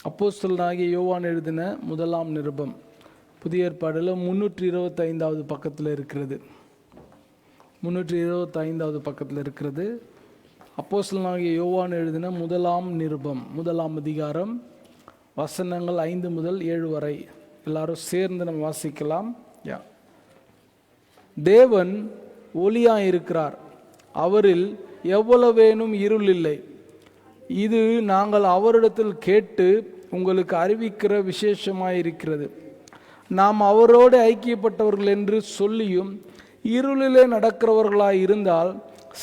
அப்போஸ்தலனாகிய யோவான் எழுதின முதலாம் நிருபம் புதிய ஏற்பாடில் 325வது பக்கத்தில் இருக்கிறது. 325வது பக்கத்தில் இருக்கிறது. அப்போஸ்தலனாகிய யோவான் எழுதின முதலாம் நிருபம், முதலாம் அதிகாரம், வசனங்கள் 5 முதல் 7 வரை. எல்லாரும் சேர்ந்து நம்ம வாசிக்கலாம். தேவன் ஒளியாயிருக்கிறார், அவரில் எவ்வளவேனும் இருள் இல்லை. இது நாங்கள் அவரிடத்தில் கேட்டு உங்களுக்கு அறிவிக்கிற விசேஷமாயிருக்கிறது. நாம் அவரோடு ஐக்கியப்பட்டவர்கள் என்று சொல்லியும் இருளிலே நடக்கிறவர்களாய் இருந்தால்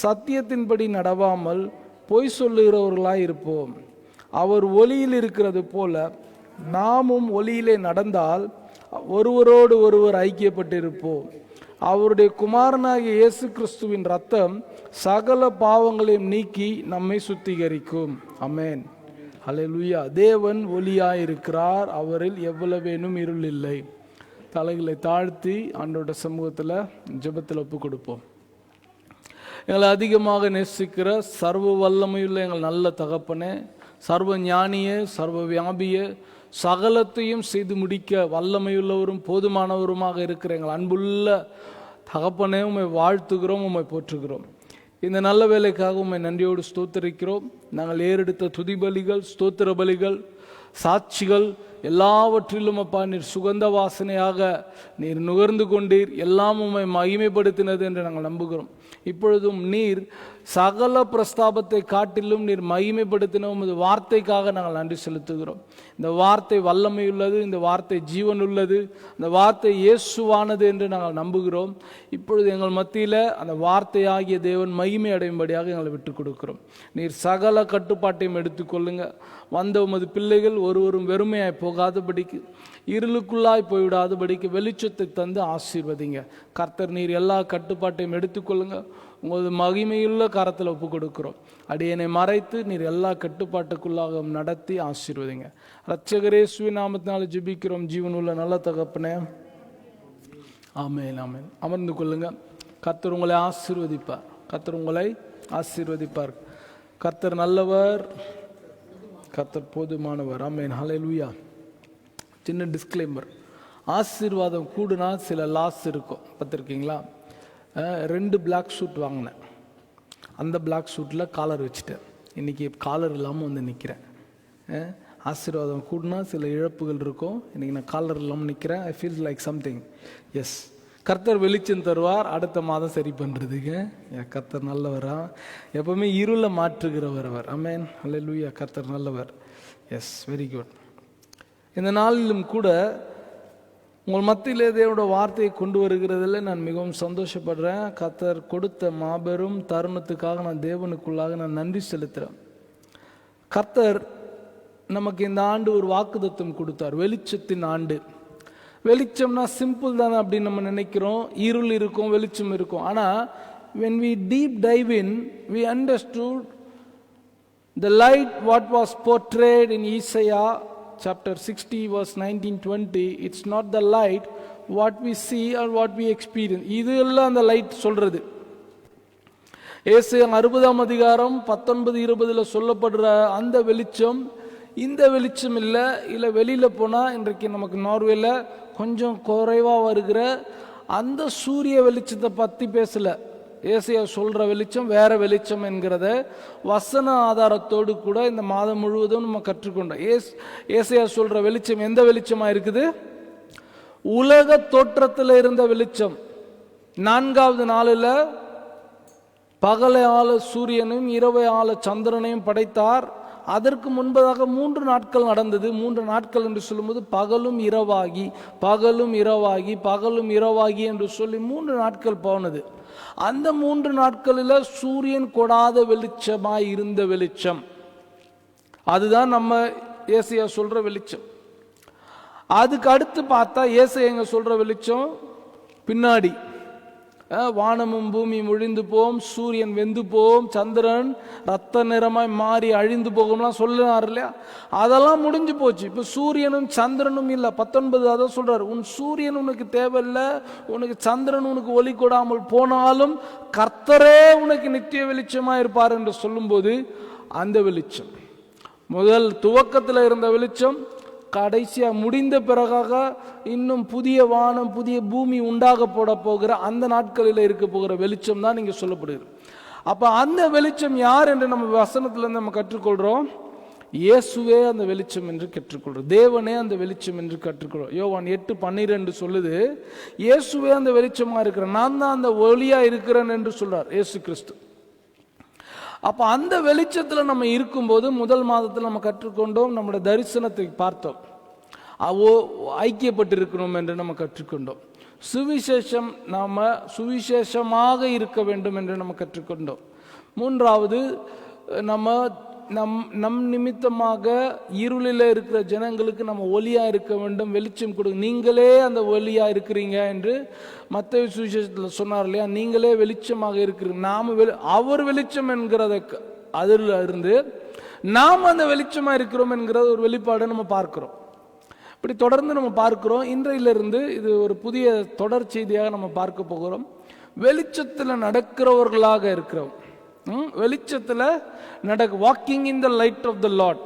சத்தியத்தின்படி நடவாமல் பொய் சொல்லுகிறவர்களாய் இருப்போம். அவர் ஒளியில் இருக்கிறது போல நாமும் ஒளியிலே நடந்தால் ஒருவரோடு ஒருவர் ஐக்கியப்பட்டிருப்போம். அவருடைய குமாரனாகிய இயேசு கிறிஸ்துவின் இரத்தம் சகல பாவங்களையும் நீக்கி நம்மை சுத்திகரிக்கும். ஆமென், ஹல்லேலூயா. தேவன் ஒளியாயிருக்கிறார், அவரில் எவ்வளவேனும் இருள் இல்லை. தலைகளை தாழ்த்தி ஆண்டவருடைய சமூகத்தில் ஜெபத்தில் ஒப்பு கொடுப்போம். எங்களை அதிகமாக நேசிக்கிற சர்வ வல்லமையுள்ள எங்கள் நல்ல தகப்பனே, சர்வ ஞானியே, சர்வ வியாபியே, சகலத்தையும் செய்து முடிக்க வல்லமையுள்ளவரும் போதுமானவருமாக இருக்கிற எங்கள் அன்புள்ள தகப்பனே, உம்மை வாழ்த்துகிறோம், உம்மை போற்றுகிறோம். இந்த நல்ல வேலைக்காக உம்மை நன்றியோடு ஸ்தோத்தரிக்கிறோம். நாங்கள் ஏறெடுத்த துதி பலிகள், ஸ்தோத்திர பலிகள், சாட்சிகள் எல்லாவற்றிலும் அப்பா நீர் சுகந்த வாசனையாக நீர் நுகர்ந்து கொண்டீர். எல்லாம் உம்மை மகிமைப்படுத்தினது என்று நாங்கள் நம்புகிறோம். இப்பொழுதும் நீர் சகல பிரஸ்தாபத்தை காட்டிலும் நீர் மகிமைப்படுத்தின உமது வார்த்தைக்காக நாங்கள் நன்றி செலுத்துகிறோம். இந்த வார்த்தை வல்லமையுள்ளது, இந்த வார்த்தை ஜீவன் உள்ளது, இந்த வார்த்தை இயேசுவானது என்று நாங்கள் நம்புகிறோம். இப்பொழுது எங்கள் மத்தியில் அந்த வார்த்தையாகிய தேவன் மகிமை அடையும்படியாக எங்களை விட்டுக் கொடுக்கிறோம். நீர் சகல கட்டுப்பாட்டையும் எடுத்துக்கொள்ளுங்க. வந்த உமது பிள்ளைகள் ஒருவரும் வெறுமையாய் போகாதபடிக்கு, இருளுக்குள்ளாய் போய்விடாதபடிக்கு வெளிச்சத்தை தந்து ஆசீர்வதிங்க. கர்த்தர் நீர் எல்லா கட்டுப்பாட்டையும் எடுத்துக்கொள்ளுங்க. உங்களது மகிமையுள்ள கரத்தில் ஒப்பு கொடுக்கிறோம். அடியனை மறைத்து நீர் எல்லா கட்டுப்பாட்டுக்குள்ளாக நடத்தி ஆசீர்வதிங்க. இரட்சகர் இயேசுவின் நாமத்தினால ஜெபிக்கிறோம் ஜீவனுள்ள நல்ல தகப்பனே, ஆமென், ஆமென். அமர்ந்து கொள்ளுங்க. கர்த்தர் உங்களை ஆசீர்வதிப்பார், கர்த்தர் உங்களை ஆசீர்வதிப்பார். கர்த்தர் நல்லவர், கர்த்தர் போதுமானவர். ஆமென், ஹல்லேலூயா. சின்ன டிஸ்க்ளைமர், ஆசீர்வாதம் கூடுனா சில லாஸ் இருக்கும், பார்த்துருக்கீங்களா? 2 பிளாக் சூட் வாங்கினேன், அந்த பிளாக் சூட்டில் காலர் வச்சுட்டேன். இன்றைக்கி காலர் இல்லாமல் வந்து நிற்கிறேன். ஆசீர்வாதம் கூடுனா சில இழப்புகள் இருக்கும். இன்றைக்கி நான் காலர் இல்லாமல் நிற்கிறேன். I feel like something. Yes, கர்த்தர் வெளிச்சம் தருவார், அடுத்த மாதம் சரி பண்ணுறதுக்கு. கர்த்தர் நல்லவரா, எப்பவுமே இருளை மாற்றுகிறவர் அவர். ஆமென், ஹல்லேலூயா. கர்த்தர் நல்லவர். Yes, very good. இந்த நாளிலும் கூட உங்கள் மத்தியிலே தேவனோட வார்த்தையை கொண்டு வருகிறதில் நான் மிகவும் சந்தோஷப்படுறேன். கர்த்தர் கொடுத்த மாபெரும் தருணத்துக்காக நான் தேவனுக்குள்ளாக நான் நன்றி செலுத்துகிறேன். கர்த்தர் நமக்கு இந்த ஆண்டு ஒரு வாக்குத்தத்தம் கொடுத்தார், வெளிச்சத்தின் ஆண்டு. வெளிச்சம்னா சிம்பிள் தானே அப்படின்னு நம்ம நினைக்கிறோம். இருள் இருக்கும், வெளிச்சம் இருக்கும். ஆனால் when we deep dive in, we understood the light what was portrayed in Isaiah chapter 60 verse 19-20. It's not the light what we see or what we experience. இது எல்லாம் அந்த லைட் சொல்றது. ஏசாயா 60ஆம் அதிகாரம் 19-20 சொல்லப்படுற அந்த வெளிச்சம் இந்த வெளிச்சம் இல்லை வெளியில் போனால் இன்றைக்கு நமக்கு நார்வேல கொஞ்சம் குறைவாக வருகிற அந்த சூரிய வெளிச்சத்தை பற்றி பேசலை. ஏசாயா சொல்கிற வெளிச்சம் வேற வெளிச்சம் என்கிறத வசன ஆதாரத்தோடு கூட இந்த மாதம் முழுவதும் நம்ம கற்றுக்கொண்டோம். ஏசாயா சொல்கிற வெளிச்சம் எந்த வெளிச்சமாக இருக்குது? உலக தோற்றத்தில் இருந்த வெளிச்சம். 4வது நாளில் பகலை ஆள சூரியனையும் இரவை ஆள சந்திரனையும் படைத்தார். அதற்கு முன்பதாக 3 நாட்கள் நடந்தது. 3 நாட்கள் என்று சொல்லும்போது பகலும் இரவாகி பகலும் இரவாகி பகலும் இரவாகி என்று சொல்லி 3 நாட்கள் போனது. அந்த 3 நாட்களில் சூரியன் கொடாத வெளிச்சமாய் இருந்த வெளிச்சம், அதுதான் நம்ம ஏசாயா சொல்ற வெளிச்சம். அதுக்கு அடுத்து பார்த்தா ஏசாயா எங்க சொல்ற வெளிச்சம் பின்னாடி வானமும் பூமியும் ஒழிந்து போம், சூரியன் வெந்து போம், சந்திரன் ரத்த நிறமாய் மாறி அழிந்து போகும்லாம் சொல்லினார் இல்லையா? அதெல்லாம் முடிஞ்சு போச்சு. இப்போ சூரியனும் சந்திரனும் இல்லை. 19 அதை சொல்றாரு, உன் சூரியன் உனக்கு தேவையில்லை, உனக்கு சந்திரன் உனக்கு ஒளி கொடாமல் போனாலும் கர்த்தரே உனக்கு நித்திய வெளிச்சமாக இருப்பார் என்று சொல்லும்போது அந்த வெளிச்சம் முதல் துவக்கத்தில் இருந்த வெளிச்சம் கடைசியா முடிந்த பிறகாக இன்னும் புதிய வானம் புதிய பூமி உண்டாக போட போகிற அந்த நாட்களில் இருக்க போகிற வெளிச்சம் தான் இங்கே சொல்லப்படுகிறது. அப்ப அந்த வெளிச்சம் யார் என்று நம்ம வசனத்திலிருந்து நம்ம கற்றுக்கொள்றோம். இயேசுவே அந்த வெளிச்சம் என்று கற்றுக்கொள்றோம். தேவனே அந்த வெளிச்சம் என்று கற்றுக்கொள்றோம். யோவான் 8:12 சொல்லுது, இயேசுவே அந்த வெளிச்சமா இருக்கிறேன், நான் தான் அந்த ஒளியா இருக்கிறேன் என்று சொல்றார் இயேசு கிறிஸ்து. அப்ப அந்த வெளிச்சத்துல நம்ம இருக்கும்போது முதல் மாதத்தில் நம்ம கற்றுக்கொண்டோம், நம்முடைய தரிசனத்தை பார்த்தோம், ஐக்கியப்பட்டிருக்கணும் என்று நம்ம கற்றுக்கொண்டோம். சுவிசேஷம் நாம சுவிசேஷமாக இருக்க வேண்டும் என்று நம்ம கற்றுக்கொண்டோம். மூன்றாவது, நம்ம நம் நிமித்தமாக இருளில் இருக்கிற ஜனங்களுக்கு நம்ம ஒளியா இருக்க வேண்டும், வெளிச்சம் கொடுங்க. நீங்களே அந்த ஒளியா இருக்கிறீங்க என்று மத்தேயு சுவிசேஷத்தில் சொன்னார் இல்லையா, நீங்களே வெளிச்சமாக இருக்கிறீங்க. அவர் வெளிச்சம் என்கிறத அதில் இருந்து நாம் அந்த வெளிச்சமா இருக்கிறோம் என்கிற ஒரு வெளிப்பாடை நம்ம பார்க்கிறோம். இப்படி தொடர்ந்து நம்ம பார்க்கிறோம். இன்றையிலிருந்து இது ஒரு புதிய தொடர் செய்தியாக நம்ம பார்க்க போகிறோம். வெளிச்சத்தில் நடக்கிறவர்களாக இருக்கிறோம். வெளிச்சத்தில் walking in the light of the lord.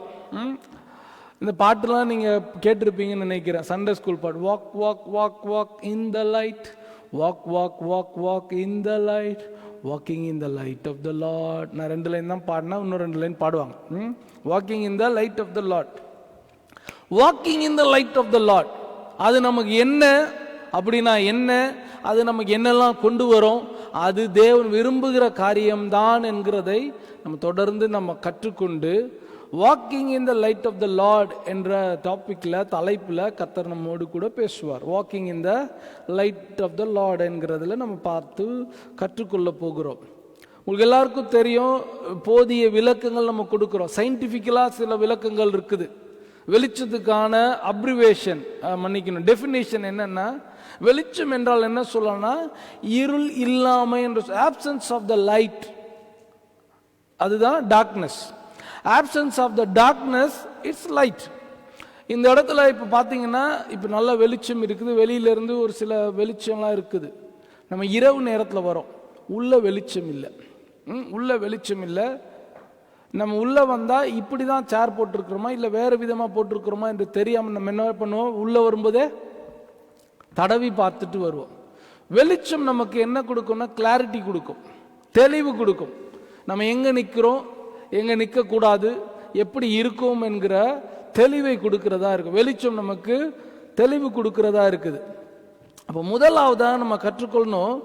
இந்த பாட்டுலாம் நீங்க கேட்டிருப்பீங்கன்னு நினைக்கிறேன், சண்டே ஸ்கூல் பாட்டு. Walk walk walk walk in the light, walk walk walk walk in the light, walking in the light of the lord. நான் 2 லைன் தான் பாடினா, இன்னும் 2 லைன் பாடுவாங்க. Walking in the light of the lord, walking in the light of the lord. அது நமக்கு என்ன அப்படின்னா என்ன, அது நமக்கு என்னெல்லாம் கொண்டு வரும், அது தேவன் விரும்புகிற காரியம்தான் என்கிறதை நம்ம தொடர்ந்து நம்ம கற்றுக்கொண்டு walking in the light of the lord என்ற டாபிக்ல தலைப்புல கர்த்தர் நம்மோடு கூட பேசுவார். Walking in the light of the lord என்கிறதுல நம்ம பார்த்து கற்றுக்கொள்ள போகிறோம். உங்களுக்கு எல்லாருக்கும் தெரியும், போதிய விளக்கங்கள் நம்ம கொடுக்கிறோம். சயின்டிபிக்கலா சில விளக்கங்கள் இருக்குது. வெளிச்சத்துக்கான அப்ரிவேஷன், மன்னிக்கணும், டெஃபினேஷன் என்னன்னா, வெளிச்சம் என்றால் என்ன சொல்லணும்னா இருள் இல்லாமை என்ற, ஆப்சன்ஸ் ஆஃப் த லைட், அதுதான் darkness. Absence of the darkness it's light. இந்த இடத்துல இப்போ பார்த்தீங்கன்னா இப்போ நல்ல வெளிச்சம் இருக்குது, வெளியிலேருந்து ஒரு சில வெளிச்சம்லாம் இருக்குது. நம்ம இரவு நேரத்தில் வரோம், உள்ள வெளிச்சம் இல்லை. உள்ள வெளிச்சம் இல்லை. நம்ம உள்ளே வந்தால் இப்படி தான் சேர் போட்டிருக்கிறோமா இல்லை வேறு விதமாக போட்டிருக்கிறோமா என்று தெரியாமல் நம்ம என்ன பண்ணுவோம், உள்ளே வரும்போதே தடவி பார்த்துட்டு வருவோம். வெளிச்சம் நமக்கு என்ன கொடுக்கும்னா கிளாரிட்டி கொடுக்கும், தெளிவு கொடுக்கும். நம்ம எங்கே நிற்கிறோம், எங்கே நிற்கக்கூடாது, எப்படி இருக்கும் என்கிற தெளிவை கொடுக்கிறதா இருக்கு. வெளிச்சம் நமக்கு தெளிவு கொடுக்கிறதா இருக்குது. அப்போ முதலாவதாக நம்ம கற்றுக்கொள்ளணும்,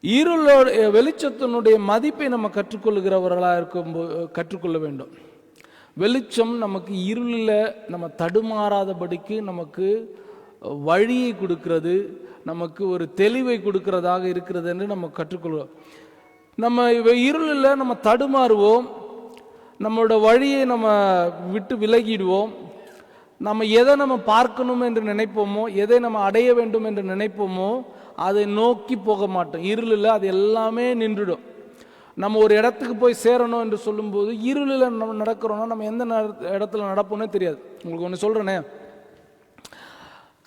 இருளோட வெளிச்சத்தினுடைய மதிப்பை நம்ம கற்றுக்கொள்கிறவர்களாக இருக்கும்போது கற்றுக்கொள்ள வேண்டும். வெளிச்சம் நமக்கு இருளில் நம்ம தடுமாறாதபடிக்கு நமக்கு வழியை கொடுக்கிறது, நமக்கு ஒரு தெளிவை கொடுக்கிறதாக இருக்கிறது என்று நம்ம கற்றுக்கொள்வோம். நம்ம இருளில் நம்ம தடுமாறுவோம், நம்மளோட வழியை நம்ம விட்டு விலகிடுவோம். நம்ம எதை நம்ம பார்க்கணும் என்று நினைப்போமோ, எதை நம்ம அடைய வேண்டும் என்று நினைப்போமோ அதை நோக்கி போக மாட்டோம். இருளில் அது எல்லாமே நின்றுடும். நம்ம ஒரு இடத்துக்கு போய் சேரணும் என்று சொல்லும்போது இருளில் நம்ம நடக்கிறோம்னா நம்ம எந்த இடத்துல நடப்போம்னே தெரியாது. உங்களுக்கு ஒன்று சொல்கிறேனே,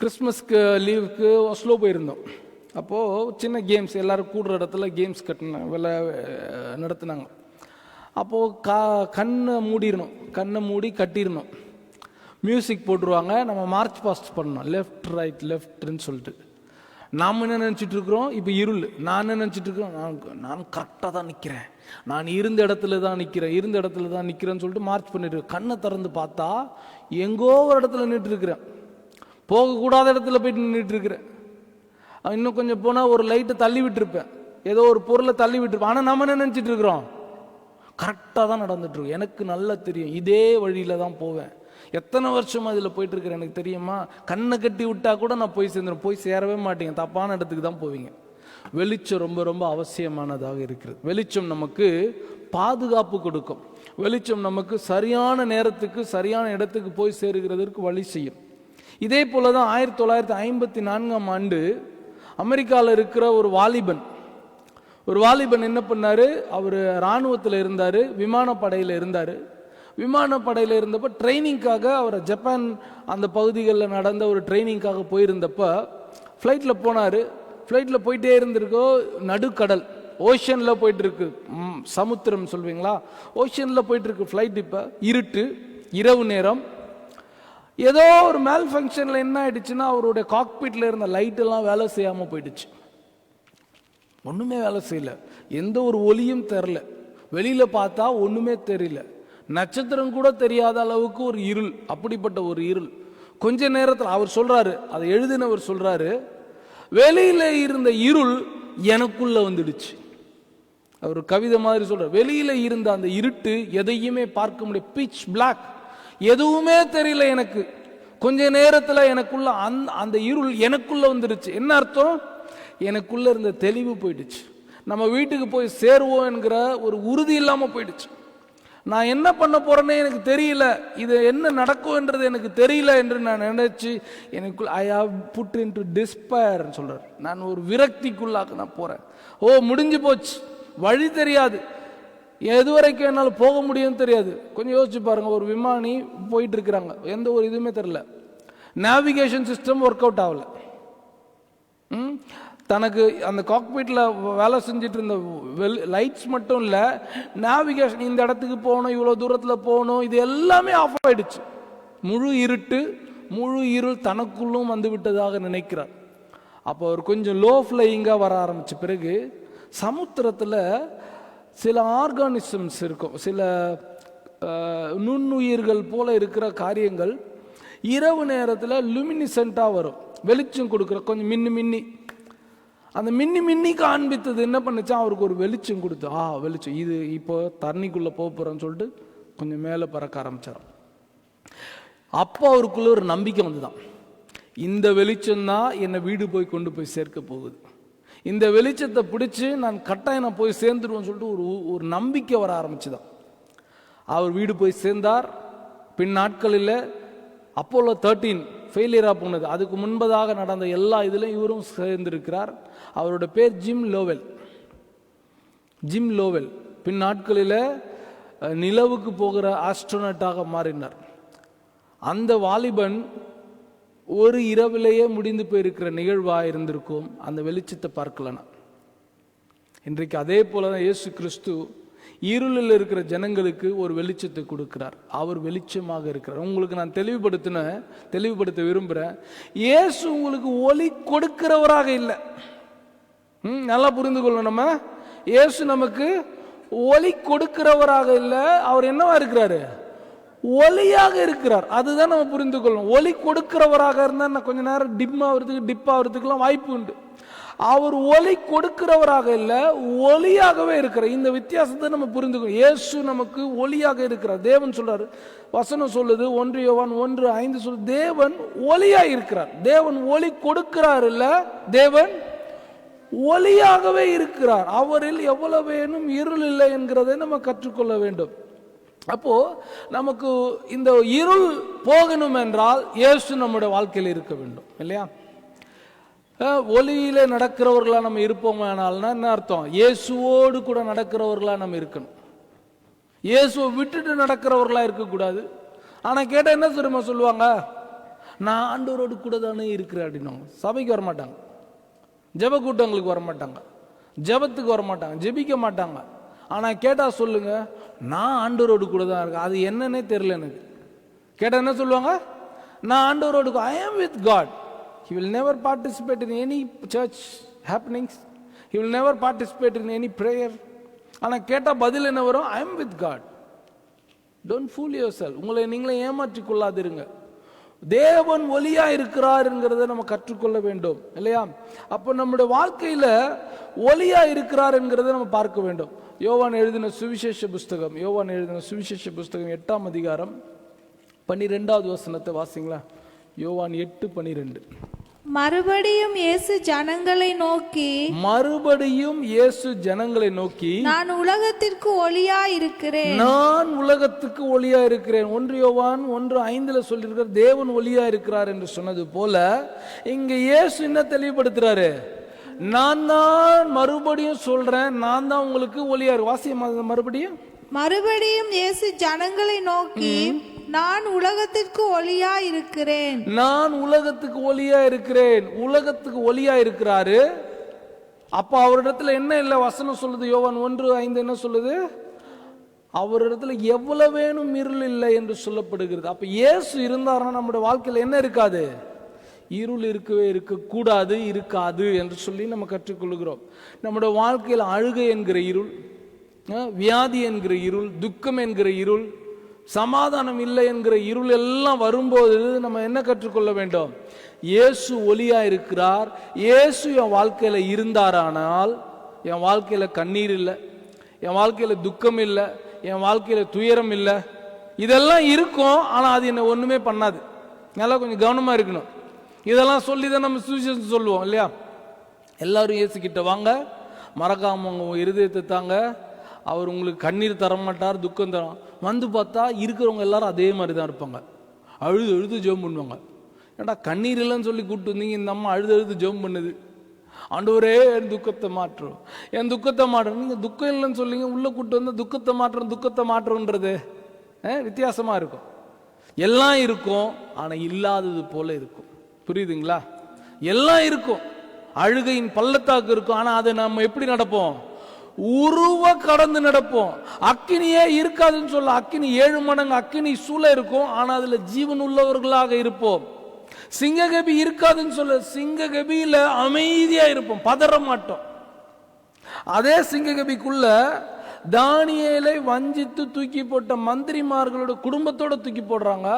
கிறிஸ்மஸ்க்கு லீவுக்கு ஒஸ்லோ போயிருந்தோம். அப்போது சின்ன கேம்ஸ், எல்லோரும் கூடுற இடத்துல கேம்ஸ் நடத்துனாங்க. அப்போது கண்ணை மூடிடணும், கண்ணை மூடி கட்டிடணும், மியூசிக் போட்டுருவாங்க, நம்ம மார்ச் பாஸ்ட் பண்ணணும், லெஃப்ட் ரைட் லெஃப்ட்னு சொல்லிட்டு. நாம் என்ன நினச்சிட்டு இருக்கிறோம், இப்போ இருள், நான் என்ன நினச்சிட்டு இருக்கிறோம், நான் கரெக்டாக தான் நிற்கிறேன், நான் இருந்த இடத்துல தான் நிற்கிறேன்னு சொல்லிட்டு மார்ச் பண்ணிட்டு கண்ணை திறந்து பார்த்தா எங்கோ ஒரு இடத்துல நின்றுட்டு இருக்கிறேன், போகக்கூடாத இடத்துல போயிட்டு நின்றுட்டு இருக்கிறேன். இன்னும் கொஞ்சம் போனால் ஒரு லைட்டை தள்ளி விட்டுருப்பேன், ஏதோ ஒரு பொருளை தள்ளி விட்டுருப்பேன். ஆனால் நம்ம என்ன நினச்சிட்டு இருக்கிறோம், கரெக்டாக தான் நடந்துட்டுருக்கோம். எனக்கு நல்லா தெரியும், இதே வழியில் தான் போவேன், எத்தனை வருஷமாக இதில் போயிட்டு இருக்கிறேன் எனக்கு தெரியுமா, கண்ணை கட்டி விட்டா கூட நான் போய் சேர்ந்துடும். போய் சேரவே மாட்டீங்க, தப்பான இடத்துக்கு தான் போவீங்க. வெளிச்சம் ரொம்ப ரொம்ப அவசியமானதாக இருக்கிறது. வெளிச்சம் நமக்கு பாதுகாப்பு கொடுக்கும். வெளிச்சம் நமக்கு சரியான நேரத்துக்கு சரியான இடத்துக்கு போய் சேருகிறதற்கு வழி செய்யும். இதே போல தான் 1954 அமெரிக்காவில் இருக்கிற ஒரு வாலிபன் என்ன பண்ணாரு, அவர் இராணுவத்தில் இருந்தார், விமானப்படையில் இருந்தார். விமானப்படையில் இருந்தப்போ ட்ரைனிங்காக அவர் ஜப்பான் அந்த பகுதிகளில் நடந்த ஒரு ட்ரைனிங்காக போயிருந்தப்போ ஃப்ளைட்டில் போனார். ஃப்ளைட்டில் போயிட்டே இருந்திருக்கோ, நடுக்கடல் ஓஷன்ல போயிட்டு இருக்கு, சமுத்திரம் சொல்வீங்களா, ஓஷன்ல போயிட்டு இருக்கு ஃப்ளைட். இப்ப இருட்டு, இரவு நேரம். ஏதோ ஒரு மேல் ஃபங்க்ஷன்ல என்ன ஆயிடுச்சுன்னா அவருடைய காக்பிட்ல இருந்த லைட் எல்லாம் வேலை செய்யாம போயிடுச்சு. ஒண்ணுமே வேலை செய்யல, எந்த ஒரு ஒளியும் தெரியல, வெளியில பார்த்தா ஒண்ணுமே தெரியல, நட்சத்திரம் கூட தெரியாத அளவுக்கு ஒரு இருள். அப்படிப்பட்ட ஒரு இருள். கொஞ்ச நேரத்தில் அவர் சொல்றாரு, அதை எழுதினவர் சொல்றாரு, வெளியில இருந்த இருள் எனக்குள்ள வந்துடுச்சு. அவர் கவிதை மாதிரி சொல்றார், வெளியில இருந்த அந்த இருட்டு எதையுமே பார்க்க முடியும், பிட்ச் பிளாக், எதுவுமே தெரியல எனக்கு. கொஞ்ச நேரத்துல எனக்குள்ள அந்த இருள் எனக்குள்ள வந்துடுச்சு. என்ன அர்த்தம்? எனக்குள்ள இருந்த தெளிவு போயிடுச்சு. நம்ம வீட்டுக்கு போய் சேருவோம் என்கிற ஒரு உறுதி இல்லாம போயிடுச்சு. நான் என்ன பண்ண போறேன்னே எனக்கு தெரியல, இது என்ன நடக்கும்ன்றது எனக்கு தெரியல என்று நான் நினைச்சு எனக்குள்ள I have put into despair சொல்றார். நான் ஒரு விரக்திக்குள்ளாக நான் போறேன். ஓ முடிஞ்சு போச்சு, வழி தெரியாது, எது வரைக்கும் என்னால் போக முடியும்னு தெரியாது. கொஞ்சம் யோசிச்சு பாருங்க, ஒரு விமானி போயிட்டு இருக்கிறாங்க, எந்த ஒரு இதுவுமே தெரியல, நேவிகேஷன் சிஸ்டம் ஒர்க் அவுட் ஆகல. தனக்கு அந்த காக்பீட்ல வேலை செஞ்சுட்டு இருந்த லைட்ஸ் மட்டும் இல்ல, நேவிகேஷன், இந்த இடத்துக்கு போகணும், இவ்வளவு தூரத்துல போகணும், இது எல்லாமே ஆஃப் ஆயிடுச்சு. முழு இருட்டு, முழு இருள் தனக்குள்ளும் வந்து விட்டதாக நினைக்கிறார். அப்போ அவர் கொஞ்சம் லோ ஃப்ளையிங்கா வர ஆரம்பிச்ச பிறகு சமுத்திரத்துல சில ஆர்கானிசம்ஸ் இருக்கும், சில நுண்ணுயிர்கள் போல இருக்கிற காரியங்கள் இரவு நேரத்தில் லுமினிசென்டா வரும், வெளிச்சம் கொடுக்குற, கொஞ்சம் மின்னி மின்னி. அந்த மின்னி மின்னி காண்பித்தது என்ன பண்ணுச்சா, அவருக்கு ஒரு வெளிச்சம் கொடுத்து, வெளிச்சம், இது இப்போ தண்ணிக்குள்ள போறோம்னு சொல்லிட்டு கொஞ்சம் மேலே பறக்க ஆரம்பிச்சார். அப்போ அவருக்குள்ள ஒரு நம்பிக்கை வந்துதான், இந்த வெளிச்சம் தான் என்னை வீடு போய் கொண்டு போய் சேர்க்க போகுது, இந்த வெளிச்சத்தை பிடிச்சு நான் கட்டாயம் நான் போய் சேர்ந்துருவேன்னு சொல்லிட்டு ஒரு நம்பிக்கை வர ஆரம்பிச்சுதான். அவர் வீடு போய் சேர்ந்தார். பின் நாட்களில் அப்போலோ 13 ஃபெயிலியரா போனது, அதுக்கு முன்பதாக நடந்த எல்லா இதுலையும் இவரும் சேர்ந்திருக்கிறார். அவரோட பேர் ஜிம் லோவெல். ஜிம் லோவெல் பின் நாட்களில் நிலவுக்கு போகிற ஆஸ்ட்ரோனட்டாக மாறினார். அந்த வாலிபன் ஒரு இரவிலேயே முடிந்து போயிருக்கிற நிகழ்வாக இருந்திருக்கும் அந்த வெளிச்சத்தை பார்க்கலனா. இன்றைக்கு அதே போலதான் இயேசு கிறிஸ்து இருளில் இருக்கிற ஜனங்களுக்கு ஒரு வெளிச்சத்தை கொடுக்கிறார். அவர் வெளிச்சமாக இருக்கிறார். உங்களுக்கு நான் தெளிவுபடுத்த விரும்புகிறேன். இயேசு உங்களுக்கு ஒளி கொடுக்கிறவராக இல்லை. நல்லா புரிந்து கொள்ளணும். நம்ம இயேசு நமக்கு ஒளி கொடுக்கிறவராக இல்லை, அவர் என்னவா இருக்கிறாரு? ஒளியாக இருக்கிறார். அதுதான் நம்ம புரிந்து கொள்ளணும். ஒளி கொடுக்கிறவராக இருந்தால் கொஞ்ச நேரம் டிப் ஆகிறதுக்குலாம் வாய்ப்பு உண்டு. அவர் ஒளி கொடுக்கிறவராக இல்லை, ஒளியாகவே இருக்கிறார். இந்த வித்தியாசத்தை நம்ம புரிந்துக்கணும். இயேசு நமக்கு ஒளியாக இருக்கிறார். தேவன் சொல்றாரு, வசனம் சொல்லுது, 1 யோவான் 1:5 சொல்லு, தேவன் ஒளியாக இருக்கிறார். தேவன் ஒளி கொடுக்கிறார் இல்ல, தேவன் ஒளியாகவே இருக்கிறார். அவரில் எவ்வளவேனும் இருள் இல்லை என்கிறதை நம்ம கற்றுக்கொள்ள வேண்டும். அப்போ நமக்கு இந்த இருள் போகணும் என்றால் இயேசு நம்முடைய வாழ்க்கையில் இருக்க வேண்டும் இல்லையா? ஒளியில நடக்கிறவர்களா நம்ம இருப்போமானால்னா என்ன அர்த்தம்? இயேசுவோடு கூட நடக்கிறவர்களா நம்ம இருக்கணும். இயேசுவை விட்டுட்டு நடக்கிறவர்களா இருக்கக்கூடாது. ஆனா கேட்டா என்ன தெரியுமா சொல்லுவாங்க? நான் ஆண்டவரோடு கூட தானே இருக்கிறேன் அப்படின்னா சபைக்கு வரமாட்டாங்க, ஜெப கூட்டங்களுக்கு வரமாட்டாங்க, ஜெபத்துக்கு வரமாட்டாங்க, ஜெபிக்க மாட்டாங்க. ஆனா கேட்டா சொல்லுங்க, நான் ஆண்டவரோடு கூட தான் இருக்கேன், அது என்னன்னே தெரியல எனக்கு. கேட்டா என்ன சொல்லுவாங்க? நான் ஆண்டவரோடு, I am with God. He will never participate in any church happenings. He will never participate in any prayer. ஆனா கேட்டா பதில் என்ன வரும்? I am with God. Don't fool yourself. உங்களை நீங்களே ஏமாற்றிக் கொள்ளாதிருங்க. தேவன் ஒளியா இருக்கிறார் என்கிறதை நம்ம கற்றுக்கொள்ள வேண்டும் இல்லையா? அப்ப நம்முடைய வாழ்க்கையில ஒளியா இருக்கிறார் என்கிறதை நம்ம பார்க்க வேண்டும். யோவான் எழுதின சுவிசேஷ புஸ்தகம் 8ஆம் அதிகாரம் 12வது வசனத்தை வாசிங்களா? யோவான் 8:12. மறுபடியும் இயேசு ஜனங்களை நோக்கி, நான் உலகத்திற்கு ஒளியா இருக்கிறேன். 1 யோவான் 1:5 சொல்லியிருக்கிறார், தேவன் ஒளியா இருக்கிறார் என்று சொன்னது போல இங்க இயேசு என்ன தெளிவுபடுத்துறாரு? நான் தான், மறுபடியும் சொல்றேன், நான் தான் உங்களுக்கு ஒளியா இருக்கு. வாசியம் மறுபடியும் இயேசு ஜனங்களை நோக்கி, நான் உலகத்திற்கு ஒளியா இருக்கிறேன். நான் உலகத்துக்கு ஒளியா இருக்கிறேன். உலகத்துக்கு ஒளியா இருக்கிறாரு. அப்போ அவரிடத்துல என்ன இல்லை? வசனம் சொல்லுது, யோவான் 1:5 என்ன சொல்லுது? அவரிடத்துல எவ்வளவு வேணும் இருள் இல்லை என்று சொல்லப்படுகிறது. அப்ப இயேசு இருந்தாருன்னா நம்முடைய வாழ்க்கையில் என்ன இருக்காது? இருள் இருக்கவே இருக்கக்கூடாது, இருக்காது என்று சொல்லி நம்ம கற்றுக்கொள்கிறோம். நம்முடைய வாழ்க்கையில் அழுகை என்கிற இருள், வியாதி என்கிற இருள், துக்கம் என்கிற இருள், சமாதானம் இல்லை என்கிற இருள் எல்லாம் வரும்போது நம்ம என்ன கற்றுக்கொள்ள வேண்டும்? இயேசு ஒளியா இருக்கிறார். இயேசு என் வாழ்க்கையில இருந்தாரானால் என் வாழ்க்கையில கண்ணீர் இல்லை, என் வாழ்க்கையில துக்கம் இல்லை, என் வாழ்க்கையில துயரம் இல்லை. இதெல்லாம் இருக்கும், ஆனா அது என்ன ஒண்ணுமே பண்ணாது. நல்லா கொஞ்சம் கவனமா இருக்கணும். இதெல்லாம் சொல்லி தான் நம்ம சுவிசேஷம் சொல்லுவோம் இல்லையா? எல்லாரும் இயேசு கிட்ட வாங்க, மறக்காம உங்க இருதயத்தை தாங்க, அவர் உங்களுக்கு கண்ணீர் தர மாட்டார், துக்கம் தரும். வந்து பார்த்தா இருக்கிறவங்க எல்லாரும் அதே மாதிரி தான் இருப்பாங்க. அழுது அழுது ஜெபம் பண்ணுவாங்க. ஏன்டா கண்ணீர் இல்லைன்னு சொல்லி கூப்பிட்டு வந்தீங்க, இந்த அம்மா அழுது அழுது ஜெபம் பண்ணுது. ஆண்டவரே என் துக்கத்தை மாற்றும், என் துக்கத்தை மாற்றும். நீங்க துக்கம் இல்லைன்னு சொல்லிங்க, உள்ள கூட்டு வந்து துக்கத்தை மாற்றம் துக்கத்தை மாற்றம்ன்றது வித்தியாசமா இருக்கும். எல்லாம் இருக்கும், ஆனா இல்லாதது போல இருக்கும். புரியுதுங்களா? எல்லாம் இருக்கும், அழுகையின் பள்ளத்தாக்கு இருக்கும், ஆனா அதை நம்ம எப்படி நடப்போம்? உருவ கடந்து நடப்போம். அக்கினியே இருக்காதுன்னு சொல்ல, அக்கினி 7 மடங்கு அக்கினி சூழ இருக்கும், ஆனா அதுல ஜீவன் உள்ளவர்களாக இருப்போம். சிங்ககபி இருக்காதுன்னு சொல்ல, சிங்ககபியில அமைதியா இருப்போம், பதற மாட்டோம். அதே சிங்ககபிக்குள்ள தானியேலை வஞ்சித்து தூக்கி போட்ட மந்திரிமார்களோட குடும்பத்தோட தூக்கி போடுறாங்க.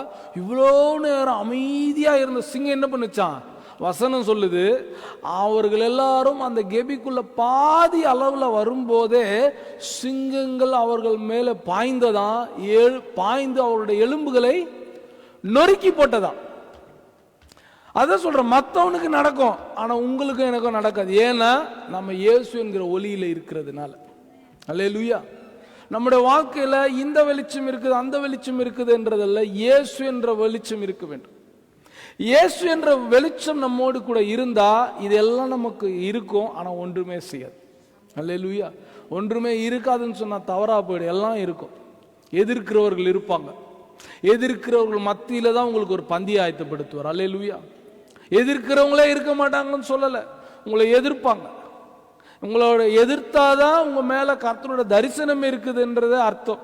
இவ்வளோ நேரம் அமைதியா இருந்த சிங்கம் என்ன பண்ணுச்சான்? வசனம் சொல்லுது, அவர்கள் எல்லாரும் அந்த கெபிக்குள்ள பாதி அளவுல வரும்போதே சிங்கங்கள் அவர்கள் மேல பாய்ந்ததான், பாய்ந்து அவருடைய எலும்புகளை நொறுக்கி போட்டதான். அதான் சொல்ற, மற்றவனுக்கு நடக்கும், ஆனா உங்களுக்கும் எனக்கும் நடக்காது. ஏன்னா நம்ம இயேசு என்கிற ஒளியில இருக்கிறதுனால. அல்லேலூயா. நம்முடைய வாழ்க்கையில இந்த வெளிச்சம் இருக்குது, அந்த வெளிச்சம் இருக்குது என்றதல்ல, இயேசு என்ற வெளிச்சம் இருக்க வேண்டும். இயேசு என்ற வெளிச்சம் நம்மோடு கூட இருந்தா இதெல்லாம் நமக்கு இருக்கும், ஆனா ஒன்றுமே செய்யாது. அல்லேலூயா. ஒன்றுமே இருக்காதுன்னு சொன்னா தவறா போயிடும். எல்லாம் இருக்கும். எதிர்க்கிறவர்கள் இருப்பாங்க, எதிர்க்கிறவர்கள் மத்தியில தான் உங்களுக்கு ஒரு பந்தி ஆயத்தப்படுத்துவார். அல்லேலூயா. எதிர்க்கிறவங்களே இருக்க மாட்டாங்கன்னு சொல்லல, உங்களை எதிர்ப்பாங்க. உங்களோட எதிர்த்தாதான் உங்க மேல கர்த்தரோட தரிசனம் இருக்குதுன்றது அர்த்தம்.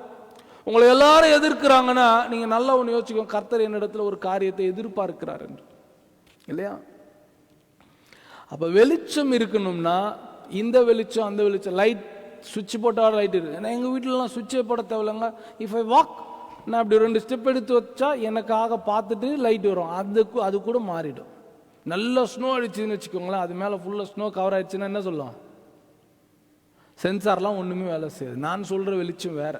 உங்களை எல்லாரும் எதிர்க்கிறாங்கன்னா நீங்க நல்லா ஒன்று யோசிக்கோங்க, கர்த்தர் என்னிடத்துல ஒரு காரியத்தை எதிர்பார்க்கிறார் என்று, இல்லையா? அப்ப வெளிச்சம் இருக்கணும்னா இந்த வெளிச்சம் அந்த வெளிச்சம், லைட் சுவிட்ச் போட்டால் லைட் இருக்கு. ஏன்னா எங்க வீட்டிலலாம் சுவிட்சே போட தேவையில்லைங்க. இஃப் ஐ வாக், நான் அப்படி 2 ஸ்டெப் எடுத்து வச்சா எனக்காக பார்த்துட்டு லைட் வரும். அது கூட மாறிடும். நல்ல ஸ்னோ அடிச்சுன்னு வச்சுக்கோங்களேன், அது மேலே ஃபுல்லாக ஸ்னோ கவர் ஆயிடுச்சுன்னா என்ன சொல்லும்? சென்சார்லாம் ஒன்றுமே வேலை செய்யாது. நான் சொல்கிற வெளிச்சம் வேற.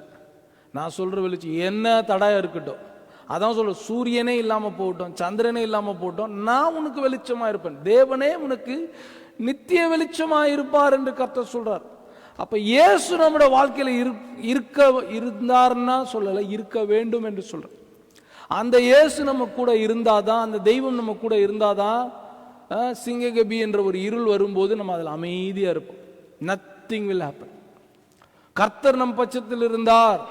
நான் சொல்கிற வெளிச்சம் என்ன தடையாக இருக்கட்டும், அதான் சொல்ற, சூரியனே இல்லாமல் போகட்டும், சந்திரனே இல்லாமல் போகட்டும், நான் உனக்கு வெளிச்சமாக இருப்பேன். தேவனே உனக்கு நித்திய வெளிச்சமாக இருப்பார் என்று கர்த்தர் சொல்றார். அப்ப இயேசு நம்முடைய வாழ்க்கையில இருந்தார்னா சொல்லல, இருக்க வேண்டும் என்று சொல்ற. அந்த இயேசு நம்ம கூட இருந்தாதான், அந்த தெய்வம் நம்ம கூட இருந்தாதான் சிங்ககபி என்ற ஒரு இருள் வரும்போது நம்ம அதில் அமைதியா இருப்போம். Nothing will happen. கர்த்தர் நம் பட்சத்தில் இருந்தார்,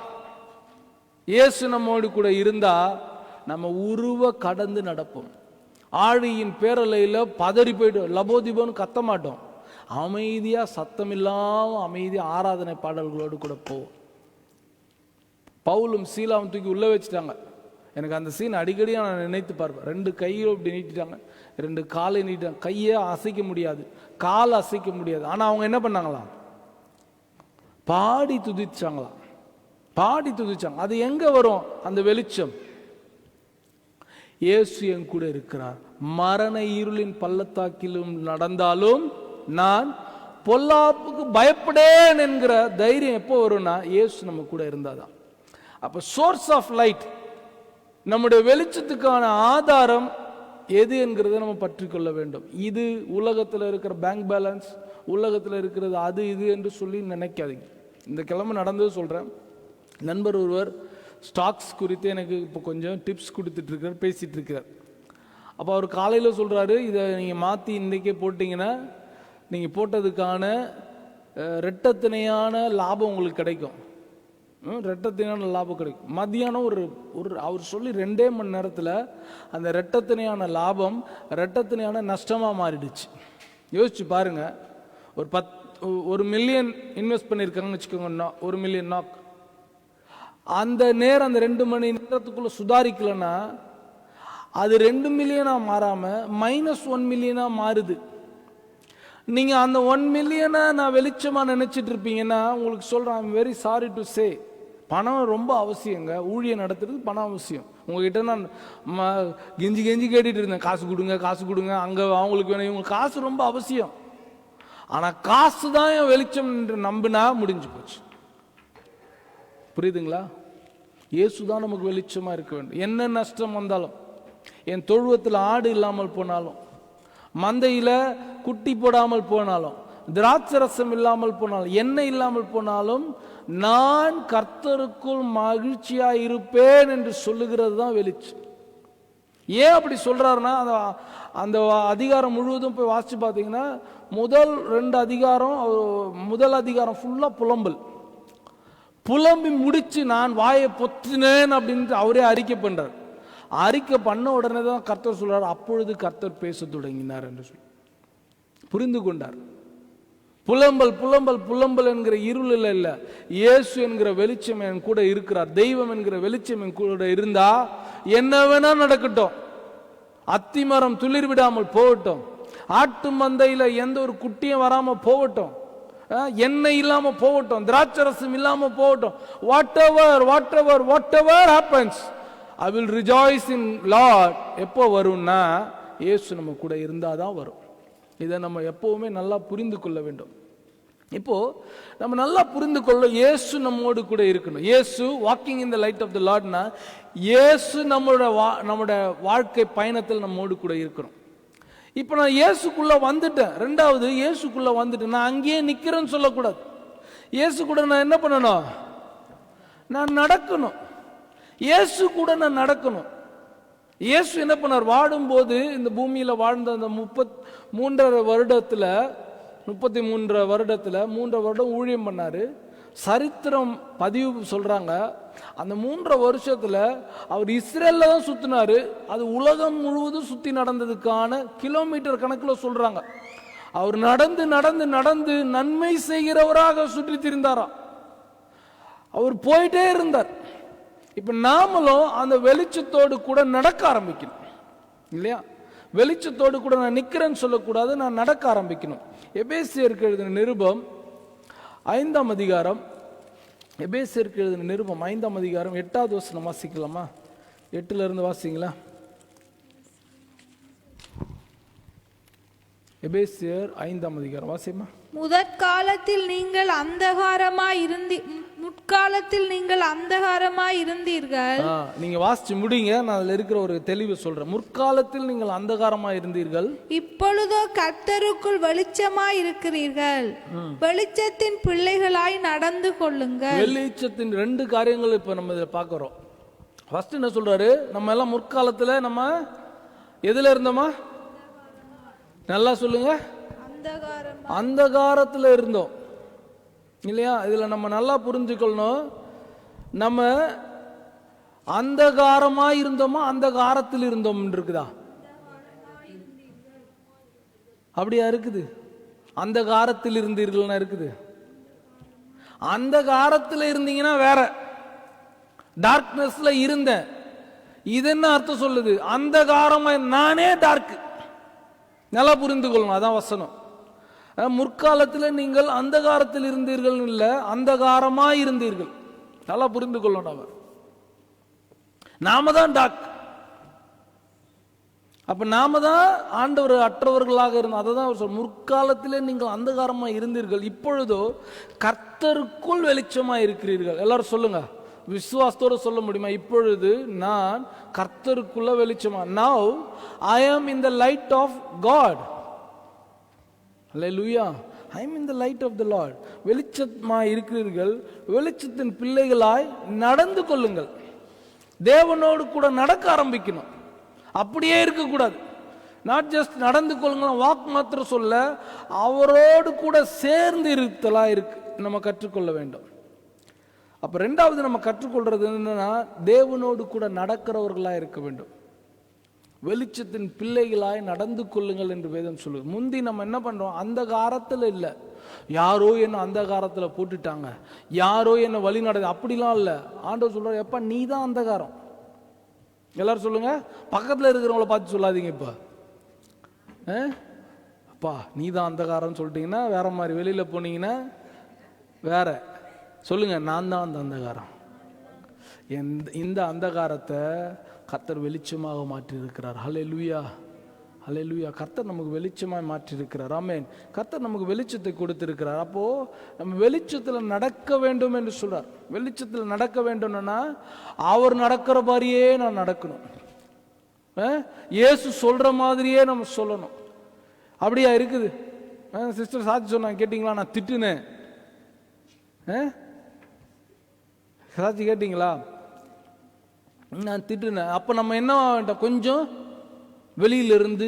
இயேசு நம்மோடு கூட இருந்தா நம்ம உருவ கடந்து நடப்போம். ஆழியின் பேரலையில பதறி போயிட்டு லபோதிபோன்னு கத்த மாட்டோம். அமைதியா சத்தம் இல்லாம அமைதியா ஆராதனை பாடல்களோடு கூட போவோம். பவுலும் சீலாவும் தூக்கி உள்ள வச்சுட்டாங்க. எனக்கு அந்த சீன் அடிக்கடி நான் நினைத்து பார்ப்பேன். 2 கையும் இப்படி நீட்டிட்டாங்க, 2 காலை நீட்டாங்க. கையை அசைக்க முடியாது, காலை அசைக்க முடியாது. ஆனா அவங்க என்ன பண்ணாங்களாம்? பாடி துதிச்சாங்களாம். பாடி துதிச்சாங்க. அது எங்க வரும் அந்த வெளிச்சம்? இயேசு என் கூட இருக்கிறார். மரண இருளின் பள்ளத்தாக்கிலும் நடந்தாலும் நான் பொல்லாப்புக்கு பயப்படேன் என்கிற தைரியம் எப்போ வரும்னா இயேசு நம்ம கூட இருந்தாதான். அப்ப சோர்ஸ் ஆஃப் லைட், நம்முடைய வெளிச்சத்துக்கான ஆதாரம் எது என்கிறத நம்ம பற்றி கொள்ள வேண்டும். இது உலகத்தில் இருக்கிற பேங்க் பேலன்ஸ், உலகத்தில் இருக்கிறது அது இது என்று சொல்லி நினைக்காதீங்க. இந்த கிழமை நடந்தது சொல்றேன். நண்பர் ஒருவர் ஸ்டாக்ஸ் குறித்து எனக்கு இப்போ கொஞ்சம் டிப்ஸ் கொடுத்துட்டு இருக்கிறார், பேசிட்டு இருக்கிறார். அப்போ அவர் காலையில் சொல்றாரு, இதை நீங்கள் மாற்றி இன்றைக்கே போட்டிங்கன்னா நீங்கள் போட்டதுக்கான ரெட்டத்தினையான லாபம் உங்களுக்கு கிடைக்கும். ரெட்டத்தினையான லாபம் கிடைக்கும். மத்தியானம் ஒரு அவர் சொல்லி 2 மணி நேரத்தில் அந்த ரெட்டத்தினையான லாபம் ரெட்டத்தினையான நஷ்டமாக மாறிடுச்சு. யோசிச்சு பாருங்க. ஒரு மில்லியன் இன்வெஸ்ட் பண்ணியிருக்காங்கன்னு வச்சுக்கோங்க, 1 மில்லியன் நாக். அந்த நேரம் அந்த 2 மணி நேரத்துக்குள்ள சுதாரிக்கலன்னா அது 2 மில்லியனா மாறாம -1 மில்லியனா மாறுது. நீங்க அந்த 1 மில்லியனை நான் வெளிச்சமா நினைச்சிட்டு இருப்பீங்கன்னா, உங்களுக்கு சொல்றேன், I'm very sorry to say, பணம் ரொம்ப அவசியங்க. ஊழியம் நடத்துறது பணம் அவசியம். உங்ககிட்ட நான் கெஞ்சி கேட்டுட்டு இருந்தேன், காசு கொடுங்க, அங்க அவங்களுக்கு வேணும், இவங்களுக்கு காசு ரொம்ப அவசியம். ஆனா காசு தான் என் வெளிச்சம் என்று நம்பினா முடிஞ்சு போச்சு. புரியுதுங்களா? இயேசுதான் நமக்கு வெளிச்சமா இருக்க வேண்டும். என்ன நஷ்டம் வந்தாலும், என் தொழுவத்தில் ஆடு இல்லாமல் போனாலும், மந்தையில குட்டி போடாமல் போனாலும், திராட்சரசம் இல்லாமல் போனாலும், எண்ணெய் இல்லாமல் போனாலும், நான் கர்த்தருக்குள் மகிழ்ச்சியா இருப்பேன் என்று சொல்லுகிறது தான் வெளிச்சம். ஏன் அப்படி சொல்றாருன்னா, அந்த அதிகாரம் முழுவதும் போய் வாசிச்சு பார்த்தீங்கன்னா, முதல் 2 அதிகாரம், முதல் அதிகாரம் ஃபுல்லா புலம்பி முடிச்சு நான் வாயை பொத்தினேன் அப்படின்னு அவரே அறிக்கை பண்றார். அறிக்கை பண்ண உடனே தான் கர்த்தர் சொல்றார், அப்பொழுது கர்த்தர் பேச தொடங்கினார் என்று சொல்லி புரிந்து கொண்டார். புலம்பல் என்கிற இருளில் இல்ல, இயேசு என்கிற வெளிச்சம் என் கூட இருக்கிறார். தெய்வம் என்கிற வெளிச்சம் என் கூட இருந்தா என்ன வேணா நடக்கட்டும், அத்திமரம் துளிர் விடாமல் போகட்டும், ஆட்டு மந்தையில எந்த ஒரு குட்டியும் வராம போகட்டும், எண்ணெய் இல்லாம போகட்டும், திராட்சரசம் இல்லாம போகட்டும், what ever happens I will rejoice in Lord. எப்போ வரும்னா இயேசு நம்ம கூட இருந்தாதான் வரும். இதை நம்ம எப்பவுமே நல்லா புரிந்து கொள்ள வேண்டும். இப்போ நம்ம நல்லா புரிந்து கொள்ள, இயேசு நம்மோடு கூட இருக்கணும். இயேசு walking in the light of the லார்ட்னா, இயேசு நம்மளோட வாழ்க்கை பயணத்தில் நம்மோடு கூட இருக்கணும். இப்போ நான் இயேசுக்குள்ள வந்துட்டேன், ரெண்டாவது இயேசுக்குள்ள வந்துட்டேன், நான் அங்கேயே நிக்கிறேன்னு சொல்லக்கூடாது. இயேசு கூட நான் என்ன பண்ணணும்? நான் நடக்கணும். இயேசு கூட நான் நடக்கணும். இயேசு என்ன பண்ணார்? வாடும்போது, இந்த பூமியில வாழ்ந்த அந்த 33 வருடத்துல 33 வருடம் ஊழியம் பண்ணாரு. சரித்திரம் பதிவு சொல்றாங்க, அந்த 3 வருஷத்துல அவர் இஸ்ரேல்ல தான் சுத்தினாரு. அது உலகம் முழுவதும் சுத்தி நடந்ததுக்கான கிலோமீட்டர் கணக்கில் சொல்றாங்க. அவர் நடந்து நன்மை செய்கிறவராக சுற்றி திரிந்தாராம். அவர் போயிட்டே இருந்தார். இப்ப நாமளும் அந்த வெளிச்சத்தோடு கூட நடக்க ஆரம்பிக்கணும் இல்லையா? வெளிச்சத்தோடு கூட நான் நிக்கிறேன்னு சொல்லக்கூடாது, நான் நடக்க ஆரம்பிக்கணும். எபேசியருக்கு எழுதின நிருபம் 5ஆம் அதிகாரம், எபேசியருக்கு எழுதின நிருபம் 5ஆம் அதிகாரம் 8வது வசனம் வாசிக்கலாமா? 8ல இருந்து வாசிங்களா? எபேசியர் 5ஆம் அதிகாரம் வாசிமா. முற்காலத்தில் நீங்கள் அந்தகாரமாய் இருந்தீர்கள். நீங்க வாசிச்சு முடிங்க, நான் அதுல இருக்கிற ஒரு தெளிவு சொல்றேன். முற்காலத்தில் நீங்கள் அந்தகாரமாய் இருந்தீர்கள், இப்பொழுதோ கர்த்தருக்குள் வெளிச்சமாய் இருக்கிறீர்கள். வெளிச்சத்தின் பிள்ளைகளாய் நடந்து கொள்ளுங்கள். வெளிச்சத்தின் 2 காரியங்கள் இப்ப நம்ம இதில் பார்க்கிறோம். ஃபர்ஸ்ட் என்ன சொல்றாரு? நம்ம எல்லாம் முற்காலத்துல நம்ம எதுல இருந்தோமா? நல்லா சொல்லுங்க. அந்தகாரத்துல இருந்தோம் இல்லையா? இதுல நம்ம நல்லா புரிஞ்சுக்கணும், நம்ம அந்தகாரமா இருந்தோமா அந்தகாரத்தில் இருந்தோம் இருக்குதா? அப்படியா இருக்குது? அந்த காரத்தில் இருந்தீர்கள்னா இருக்குது. அந்த காரத்தில் இருந்தீங்கன்னா வேற, டார்க்னஸ்ல இருந்தேன், இது என்ன அர்த்தம் சொல்லுது? அந்த காரமா நானே டார்க். நல்லா புரிந்து கொள்ளணும், அதான் வசனம். முற்காலத்தில் நீங்கள் அந்தகாரத்தில் இருந்தீர்கள் இல்ல, அந்தகாரமா இருந்தீர்கள். நல்லா புரிந்து கொள்ளணும். நாம தான் டார்க். அப்ப நாம தான் ஆண்டவர் அற்றவர்களாக இருந்தோம். அதை தான் அவர் சொல்ற, முற்காலத்திலே நீங்கள் அந்தகாரமா இருந்தீர்கள், இப்பொழுதோ கர்த்தருக்குள் வெளிச்சமா இருக்கிறீர்கள். எல்லாரும் சொல்லுங்க, விசுவாசத்தோட சொல்ல முடியுமா? இப்பொழுது நான் கர்த்தருக்குள்ள வெளிச்சமா. Now I am in the light of God. Hallelujah. I am in the light of the Lord. வெளிச்சமா இருக்கிறீர்கள், வெளிச்சத்தின் பிள்ளைகளாய் நடந்து கொள்ளுங்கள். தேவனோடு கூட நடக்க ஆரம்பிக்கணும், அப்படியே இருக்கக்கூடாது. நாட் ஜஸ்ட் நடந்து கொள்ளுங்க, வாக் மாத்திரம் சொல்ல, அவரோடு கூட சேர்ந்து இருத்தலா நம்ம கற்றுக்கொள்ள வேண்டும். அப்ப 2வது நம்ம கற்றுக்கொள்றது என்னன்னா, தேவனோடு கூட நடக்கிறவர்களா இருக்க வேண்டும். வெளிச்சத்தின் பிள்ளைகளாய் நடந்து கொள்ளுங்கள் என்று வேதம் சொல்லுது. முந்தி நம்ம என்ன பண்றோம்? அந்த காரத்தில் இல்லை, யாரோ என்ன அந்தகாரத்தில் போட்டுட்டாங்க, யாரோ என்ன வழி நடக்குது, அப்படிலாம் இல்லை. ஆண்டவர் சொல்றாரு, எப்பா நீ தான் அந்தகாரம். எல்லாரும் சொல்லுங்க, பக்கத்தில் இருக்கிறவங்கள பார்த்து சொல்லாதீங்க. இப்போ அப்பா நீ தான் அந்தகாரம்னு சொல்லிட்டீங்கன்னா வேற மாதிரி, வெளியில் போனீங்கன்னா வேற. சொல்லுங்க, நான் தான் அந்த அந்தகாரம். இந்த அந்தகாரத்தை கர்த்தர் வெளிச்சமாக மாற்றி இருக்கிறார். ஹல்லேலூயா, ஹல்லேலூயா. கர்த்தர் நமக்கு வெளிச்சமாக மாற்றி இருக்கிறார். ஆமென். கர்த்தர் நமக்கு வெளிச்சத்தை கொடுத்திருக்கிறார். அப்போ நம்ம வெளிச்சத்தில் நடக்க வேண்டும் என்று சொல்றார். வெளிச்சத்தில் நடக்க வேண்டும்னா அவர் நடக்கிற மாதிரியே நான் நடக்கணும். இயேசு சொல்ற மாதிரியே நம்ம சொல்லணும். அப்படியா இருக்குது? சிஸ்டர் சாட்சி சொன்னாங்க, கேட்டீங்களா? நான் திட்டுனேன். சாட்சி கேட்டீங்களா? நான் திட்டுனேன். அப்ப நம்ம என்ன வேண்டாம், கொஞ்சம் வெளியிலிருந்து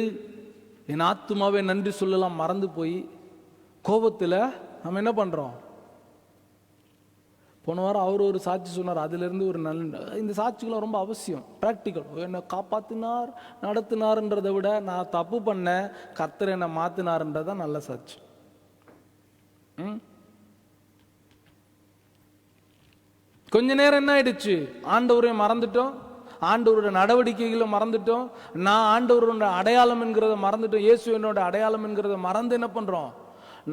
என் ஆத்துமாவே நன்றி சொல்லலாம் மறந்து போய் கோபத்தில் நம்ம என்ன பண்றோம்? போன வாரம் அவர் ஒரு சாட்சி சொன்னார், அதுல இருந்து ஒரு இந்த சாட்சிகளும் ரொம்ப அவசியம், பிராக்டிக்கல். என்னை காப்பாத்தினார் நடத்தினார்ன்றதை விட நான் தப்பு பண்ணேன், கர்த்தர் என்னை மாத்தினார்ன்றதான் நல்ல சாட்சி. கொஞ்ச நேரம் என்ன ஆயிடுச்சு, ஆண்டவரை மறந்துட்டோம், ஆண்டவரோட நடவடிக்கைகளை மறந்துட்டோம், நான் ஆண்டவரோட அடையாளம் என்கிறத மறந்துட்டோம், இயேசு என்னோட அடையாளம் என்கிறத மறந்து என்ன பண்றோம்,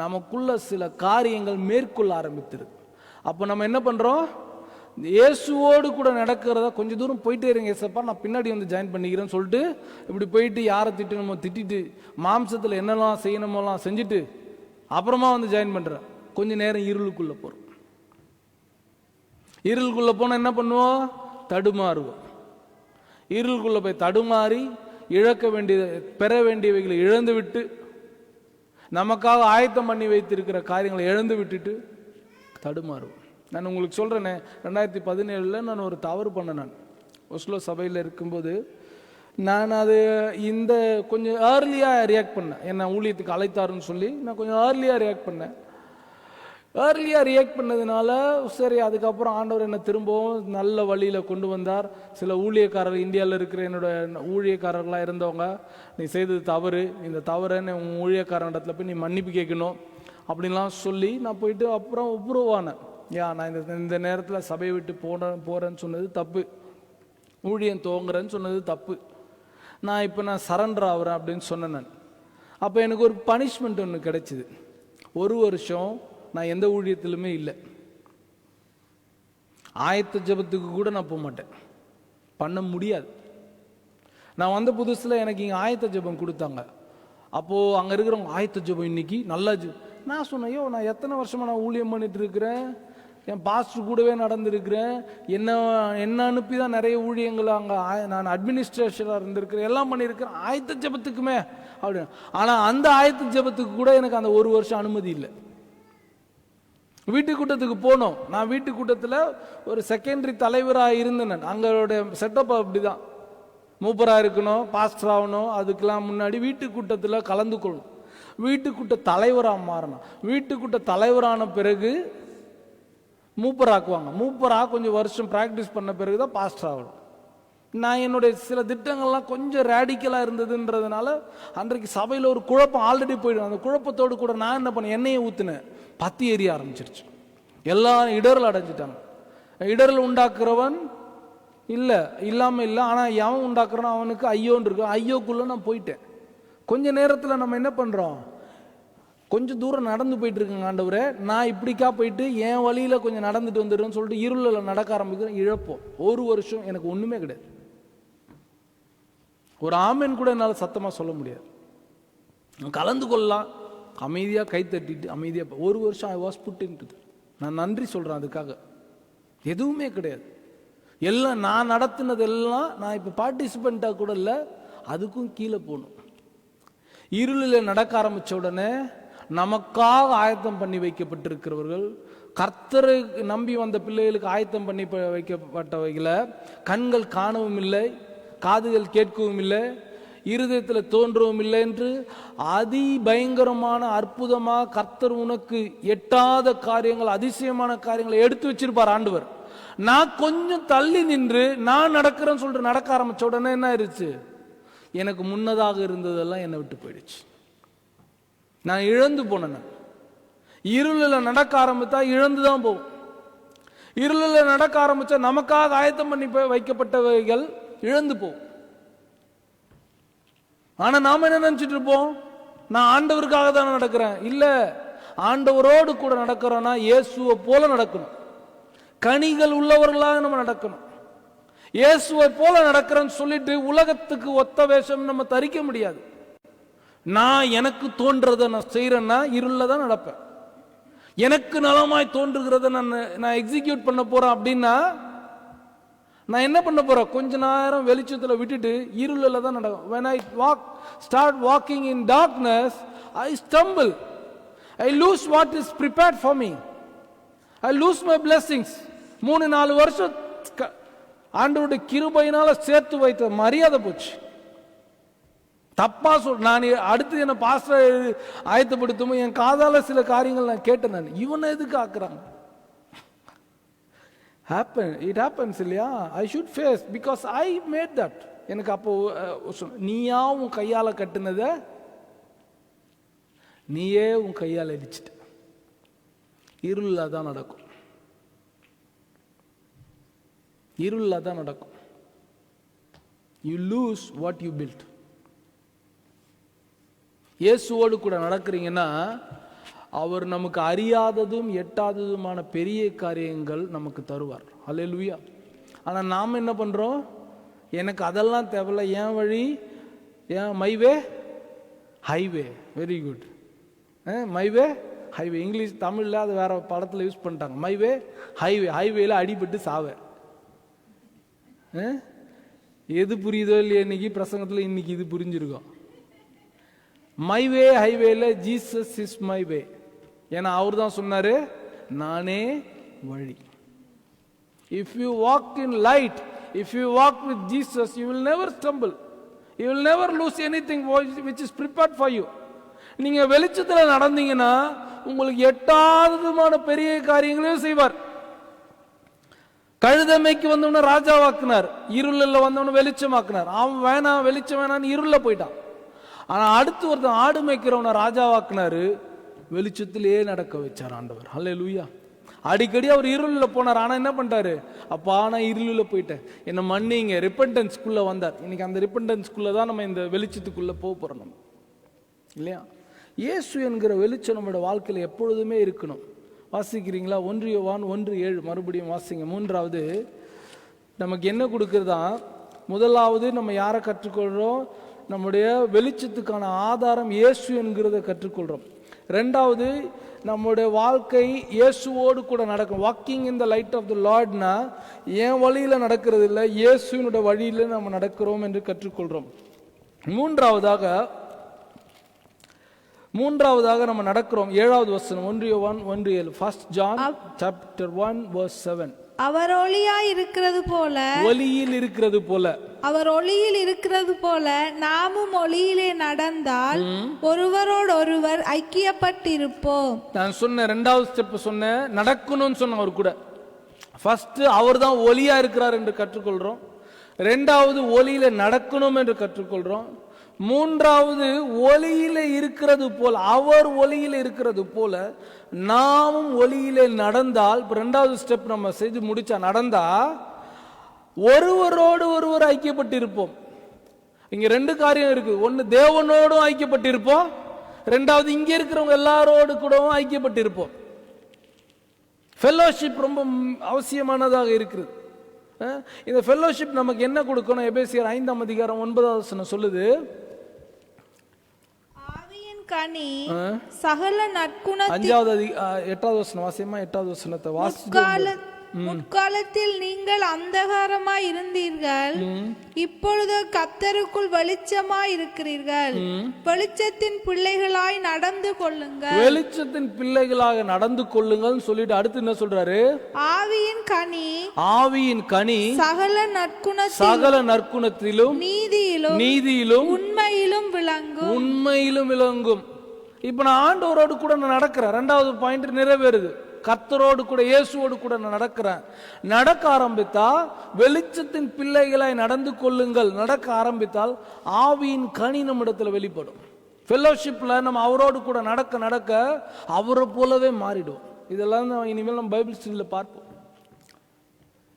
நமக்குள்ள சில காரியங்கள் மேற்கொள்ள ஆரம்பித்திருக்கு. அப்போ நம்ம என்ன பண்றோம், இயேசுவோடு கூட நடக்கிறத கொஞ்சம் தூரம் போயிட்டே இருங்க, ஏசப்பா நான் பின்னாடி வந்து ஜாயின் பண்ணிக்கிறேன்னு சொல்லிட்டு இப்படி போயிட்டு யாரை திட்டணுமோ திட்டிட்டு மாம்சத்தில் என்னெல்லாம் செய்யணுமோலாம் செஞ்சுட்டு அப்புறமா வந்து ஜாயின் பண்ற. கொஞ்ச நேரம் இருளுக்குள்ள போறோம். இருளுக்குள்ள போனா என்ன பண்ணுவோம், தடுமாறுவோம். இருளுக்குள்ள போய் தடுமாறி இழக்க வேண்டிய பெற வேண்டியவைகளை இழந்து விட்டு, நமக்காக ஆயத்தம் பண்ணி வைத்திருக்கிற காரியங்களை இழந்து விட்டுட்டு தடுமாறுவோம். நான் உங்களுக்கு சொல்றேனே, 2017 நான் ஒரு தவறு பண்ணேன். நான் ஒஸ்லோ சபையில் இருக்கும்போது நான் அது இந்த கொஞ்சம் ஏர்லியாக ரியாக்ட் பண்ணேன். என்ன ஊழியத்துக்கு அழைத்தாருன்னு சொல்லி நான் கொஞ்சம் ஏர்லியாக ரியாக்ட் பண்ணேன். ஏர்லியாக ரியாக்ட் பண்ணதுனால சரி, அதுக்கப்புறம் ஆண்டவர் என்னை திரும்பவும் நல்ல வழியில் கொண்டு வந்தார். சில ஊழியக்காரர், இந்தியாவில் இருக்கிற என்னோட ஊழியக்காரர்களாக இருந்தவங்க, நீ செய்தது தவறு, இந்த தவறுன்னு உன் ஊழியக்காரனிடத்துல போய் நீ மன்னிப்பு கேட்கணும் அப்படின்லாம் சொல்லி நான் போயிட்டு அப்புறம் உப்ரூவானேன். நான் இந்த நேரத்தில் சபையை விட்டு போகிறேன்னு சொன்னது தப்பு, ஊழியம் துவங்குறேன்னு சொன்னது தப்பு, நான் சரண்டர் ஆகிறேன் அப்படின்னு சொன்னேன் நான். அப்போ எனக்கு ஒரு பனிஷ்மெண்ட் ஒன்று கிடைச்சிது. 1 வருஷம் நான் எந்த ஊழியத்திலுமே இல்லை. ஆயத்த ஜபத்துக்கு கூட நான் போக மாட்டேன், பண்ண முடியாது. நான் வந்த புதுசில் எனக்கு இங்கே ஆயத்த ஜபம் கொடுத்தாங்க. அப்போது அங்கே இருக்கிறவங்க ஆயத்த ஜபம் இன்னைக்கு நல்லா நான் சொன்னேன், ஐயோ நான் எத்தனை வருஷமாக நான் ஊழியம் பண்ணிட்டு இருக்கிறேன், என் பாஸ்டர் கூடவே நடந்திருக்கிறேன், என்ன அனுப்பி தான் நிறைய ஊழியங்கள் அங்கே நான் அட்மினிஸ்ட்ரேஷனாக இருந்திருக்கிறேன், எல்லாம் பண்ணியிருக்கிறேன், ஆயத்த ஜபத்துக்குமே அப்படின்னு. ஆனால் அந்த ஆயத்த ஜபத்துக்கு கூட எனக்கு அந்த 1 வருஷம் அனுமதி இல்லை. வீட்டு கூட்டத்துக்கு போனோம். நான் வீட்டு கூட்டத்தில் ஒரு செகண்டரி தலைவராக இருந்தேன். அங்களோட செட்டப் அப்படிதான், மூப்பராக இருக்கணும், பாஸ்டர் ஆகணும், அதுக்கெல்லாம் முன்னாடி வீட்டு கூட்டத்தில் கலந்து கொள்ளணும், வீட்டு கூட்ட தலைவராக மாறணும். வீட்டு கூட்ட தலைவரான பிறகு மூப்பராக்குவாங்க. மூப்பராக கொஞ்சம் வருஷம் ப்ராக்டிஸ் பண்ண பிறகு தான் பாஸ்டர் ஆகணும். நான் என்னுடைய சில திட்டங்கள்லாம் கொஞ்சம் ரேடிக்கலாக இருந்ததுன்றதுனால அன்றைக்கு சபையில் ஒரு குழப்பம் ஆல்ரெடி போயிடும். அந்த குழப்பத்தோடு கூட நான் என்ன பண்ணேன், எண்ணெயை ஊற்றினேன், பத்தி எரிய ஆரம்பிச்சிருச்சு. எல்லாம் இடரல் அடைஞ்சிட்டாங்க. இடரல் உண்டாக்குறவன் இல்லாமல் இல்லை, ஆனால் எவன் உண்டாக்குறானோ அவனுக்கு ஐயோன்னு இருக்கு. ஐயோக்குள்ளே நான் போயிட்டேன். கொஞ்ச நேரத்தில் நம்ம என்ன பண்ணுறோம், கொஞ்சம் தூரம் நடந்து போயிட்டு இருக்குங்க, ஆண்டவரே நான் இப்படிக்கா போயிட்டு என் வழியில் கொஞ்சம் நடந்துட்டு வந்துடுறேன்னு சொல்லிட்டு இருளில் நடக்க ஆரம்பிக்கிறேன். இழப்போம். 1 வருஷம் எனக்கு ஒன்றுமே கிடையாது. ஒரு ஆமென் கூட என்னால் சத்தமாக சொல்ல முடியாது. கலந்து கொள்ளலாம், அமைதியாக கை தட்டிட்டு அமைதியாக. 1 வருஷம் ஐ வாஸ் புட் இன்டு. நான் நன்றி சொல்கிறேன் அதுக்காக. எதுவுமே கிடையாது. எல்லாம் நான் நடத்தினதெல்லாம் நான் இப்போ பார்ட்டிசிபெண்ட்டாக கூட இல்லை, அதுக்கும் கீழே போகணும். இருளில் நடக்க ஆரம்பித்த உடனே நமக்காக ஆயத்தம் பண்ணி வைக்கப்பட்டிருக்கிறவர்கள், கர்த்தரை நம்பி வந்த பிள்ளைகளுக்கு ஆயத்தம் பண்ணி வைக்கப்பட்டவைகளை கண்கள் காணவும் இல்லை, காதுகள் கேட்கவும் இல்லை, இருதயத்தில் தோன்றவும் இல்லை என்று அதிபயங்கரமான அற்புதமாக கர்த்தர் உனக்கு எட்டாத காரியங்கள், அதிசயமான காரியங்களை எடுத்து வச்சிருப்பார் ஆண்டவர். நான் கொஞ்சம் தள்ளி நின்று நான் நடக்கிறேன்னு சொல்லிட்டு நடக்க ஆரம்பிச்ச உடனே என்ன ஆயிடுச்சு, எனக்கு முன்னதாக இருந்ததெல்லாம் என்னை விட்டு போயிடுச்சு. நான் இழந்து போனேன். இருளில் நடக்க ஆரம்பித்தா இழந்துதான் போகும். இருளில் நடக்க ஆரம்பிச்சா நமக்காக ஆயத்தம் பண்ணி வைக்கப்பட்டவைகள் இழந்து போகும். ஆனா நாம என்ன நினைச்சிட்டு இருப்போம், நான் ஆண்டவருக்காக தான் நடக்கிறேன். இல்ல, ஆண்டவரோடு கூட நடக்கிறோம்னா இயேசுவை போல நடக்கணும். கனிகள் உள்ளவர்களாக நம்ம நடக்கணும். இயேசுவை போல நடக்கிறேன்னு சொல்லிட்டு உலகத்துக்கு ஒத்த வேஷம் நம்ம தரிக்க முடியாது. நான் எனக்கு தோன்றதை நான் செய்யறேன்னா இருள தான் நடப்பேன். எனக்கு நலமாய் தோன்றுகிறத நான் எக்ஸிக்யூட் பண்ண போறேன் அப்படின்னா நான் என்ன பண்ண போறேன், கொஞ்ச நேரம் வெளிச்சத்துல விட்டுட்டு இருளில் தான் நடக்கும். when I start walking in darkness, I stumble. I lose what is prepared for me. I lose my blessings. 3-4 வருஷம் ஆண்டவருடைய கிருபையினால சேர்த்து வைத்த மரியாதை போச்சு. தப்பா நான் அடுத்து என்ன பாஸ்டர் ஆயத்தப்படுத்தும் என் காதால சில காரியங்கள் நான் கேட்டேன். நான் இவனை எதுக்கு ஆக்குறாங்க, it happens இல்லையா? I should face because I made that. எனக்கு அப்போ நீயா உன் கையால கட்டுனத நீயே உன் கையால் அடிச்சிட்ட. இருளா தான் நடக்கும், இருளா தான் நடக்கும். You lose what you built. இயேசுவோடு கூட நடக்கிறீங்கன்னா அவர் நமக்கு அறியாததும் எட்டாததுமான பெரிய காரியங்கள் நமக்கு தருவார். அல்லேலூயா. ஆனா நாம என்ன பண்றோம், எனக்கு அதெல்லாம் தேவையில்ல, என் வழி, என் my way highway. Very good. My way highway English, தமிழ்ல அது வேற படத்துல யூஸ் பண்ணிட்டாங்க. My way highway. ஹைவேல அடிபட்டு சாவ. எது புரியுதோ இல்லையா, இன்னைக்கு பிரசங்கத்துல இன்னைக்கு இது புரிஞ்சிருக்கும். மைவே ஹைவேல ஜீசஸ் இஸ் மை வே. ஏன்னா அவர் தான் சொன்னாரு, நானே வழி. If you walk in light, if you walk with Jesus, you will never stumble, you will never loose anything which is prepared for you. நீங்க வெளிச்சத்துல நடந்தீங்கன்னா உங்களுக்கு எட்டாததுமான பெரிய காரியங்களையும் செய்வார். கழுதமைக்கு வந்தவன ராஜாவாக்குனார், இருளில் வந்தவன வெளிச்சமாக்குனார். அவன் வேணாம், வெளிச்சம் வேணான்னு இருளில் போயிட்டான். ஆனா அடுத்து ஒருத்தன் ஆடு மேய்க்கிறவன ராஜாவாக்குனாரு, வெளிச்சத்திலேயே நடக்க வச்சார் ஆண்டவர். அல்லேலூயா. அடிக்கடி அவர் இருளில் போனார். ஆனா என்ன பண்ணிட்டாரு, அப்பா நான் இருளில் போயிட்டேன், என்ன மன்னிங்க, ரிப்பன்டன்ஸ்குள்ள வந்தார். இன்னைக்கு அந்த ரிப்பன்டன்ஸ்குள்ள தான் நம்ம இந்த வெளிச்சத்துக்குள்ள போக போறோம் நம்ம, இல்லையா? இயேசு என்கிற வெளிச்சம் நம்மளோட வாழ்க்கையில் எப்பொழுதுமே இருக்கணும். வாசிக்கிறீங்களா? 1 யோவான் 1:7 மறுபடியும் வாசிங்க. 3வது நமக்கு என்ன கொடுக்குறதா, முதலாவது நம்ம யாரை கற்றுக்கொள்றோம், நம்முடைய வெளிச்சத்துக்கான ஆதாரம் இயேசு என்கிறத கற்றுக்கொள்றோம். 2வது நம்முடைய வாழ்க்கை இயேசுவோடு கூட நடக்கும். Walking in the light of the லார்ட்னா என் வழியில நடக்கிறது இல்லை, இயேசுவினுடைய வழியில நம்ம நடக்கிறோம் என்று கற்றுக்கொள்றோம். மூன்றாவதாக நம்ம நடக்கிறோம். 7வது வசனம் 1 யோவான் 1:7. 1 John chapter 1 verse 7. அவர் ஒளியாய் இருக்கிறது போல, ஒளியில் இருக்கிறது போல, அவர் ஒளியில் இருக்கிறது போல நாமும் ஒளியிலே நடந்தால் ஒருவரோடு ஒருவர் ஐக்கியப்பட்டிருப்போம். நான் சொன்ன 2வது ஸ்டெப் சொன்னேன், நடக்கணும்னு சொன்ன அவர் கூட. ஃபர்ஸ்ட் அவர் தான் ஒளியா இருக்கிறார் என்று கற்றுக்கொள்றோம். 2வது ஒளியில நடக்கணும் என்று கற்றுக்கொள்றோம். 3வது ஒளியில இருக்கிறது போல, அவர் ஒளியில இருக்கிறது போல நாமும் ஒளியிலே நடந்தால், 2வது ஸ்டெப் நம்ம செய்து முடிச்சா, நடந்தா ஒருவரோடு ஒருவர் ஐக்கியப்பட்டிருப்போம். இங்க 2 காரியம் இருக்கு. ஒன்னு தேவனோடும் ஐக்கியப்பட்டிருப்போம், 2வது இங்க இருக்கிறவங்க எல்லாரோடு கூடவும் ஐக்கியப்பட்டிருப்போம். ஃபெல்லோஷிப் ரொம்ப அவசியமானதாக இருக்கிறது. இந்த ஃபெல்லோஷிப் நமக்கு என்ன கொடுக்கணும்? எபேசியர் 5ஆம் அதிகாரம் 9வது வசனம் சொல்லுது, கனி சகல நற்குணத்தின் 8வது வசனம் வாசியமா, 8வது வசனத்தை வாசி. முற்காலத்தில் நீங்கள் அந்தகாரமாய் இருந்தீர்கள், இப்பொழுது கர்த்தருக்குள் வெளிச்சமாய் இருக்கிறீர்கள். வெளிச்சத்தின் பிள்ளைகளாய் நடந்து கொள்ளுங்கள். வெளிச்சத்தின் பிள்ளைகளாக நடந்து கொள்ளுங்கள் சொல்லிட்டு அடுத்து என்ன சொல்றாரு? ஆவியின் கனி, ஆவியின் கனி சகல நற்குணத்திலும் நீதியிலும் உண்மையிலும் விளங்கும், உண்மையிலும் விளங்கும். இப்ப நான் ஆண்டவரோடு கூட நான் நடக்கிறேன். 2வது பாயிண்ட் நிறைவேறுது. கர்த்தரோடு கூட இயேசுவோடு கூட நான் நடக்கிறேன். நடக்க ஆரம்பித்தா வெளிச்சத்தின் பிள்ளைகளாய் நடந்து கொள்ளுங்கள். நடக்க ஆரம்பித்தால் ஆவியின் கனி நம்மிடத்தில் வெளிப்படும். ஃபெல்லோஷிப்பில் நம்ம அவரோடு கூட நடக்க நடக்க அவரை போலவே மாறிடுவோம். இதெல்லாம் இனிமேல் நம்ம பைபிள் ஸ்டடியில் பார்ப்போம்.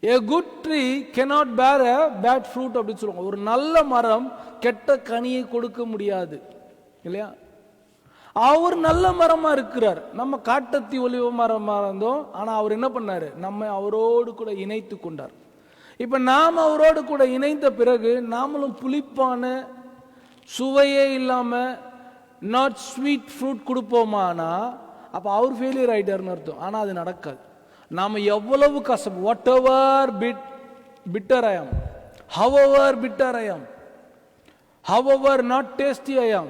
A good tree cannot bear a bad fruit அப்படின்னு சொல்லுவாங்க. ஒரு நல்ல மரம் கெட்ட கனியை கொடுக்க முடியாது இல்லையா? அவர் நல்ல மரமா இருக்கிறார். நம்ம காட்டத்தி ஒலிவ மரமா இருந்தோம், ஆனா அவர் என்ன பண்ணாரு? நம்ம அவரோடு கூட இணைத்து கொண்டார். இப்ப நாம் அவரோடு கூட இணைந்த பிறகு நாமளும் புளிப்பான சுவையே இல்லாம நாட் ஸ்வீட் ஃப்ரூட் கொடுப்போமானா அப்ப அவர் ஃபெயிலியர் ஆயிட்டாருன்னு அர்த்தம். ஆனா அது நடக்காது. நாம எவ்வளவு கசப்பு, what ever bitter I am, however bitter I am, however not tasty I am,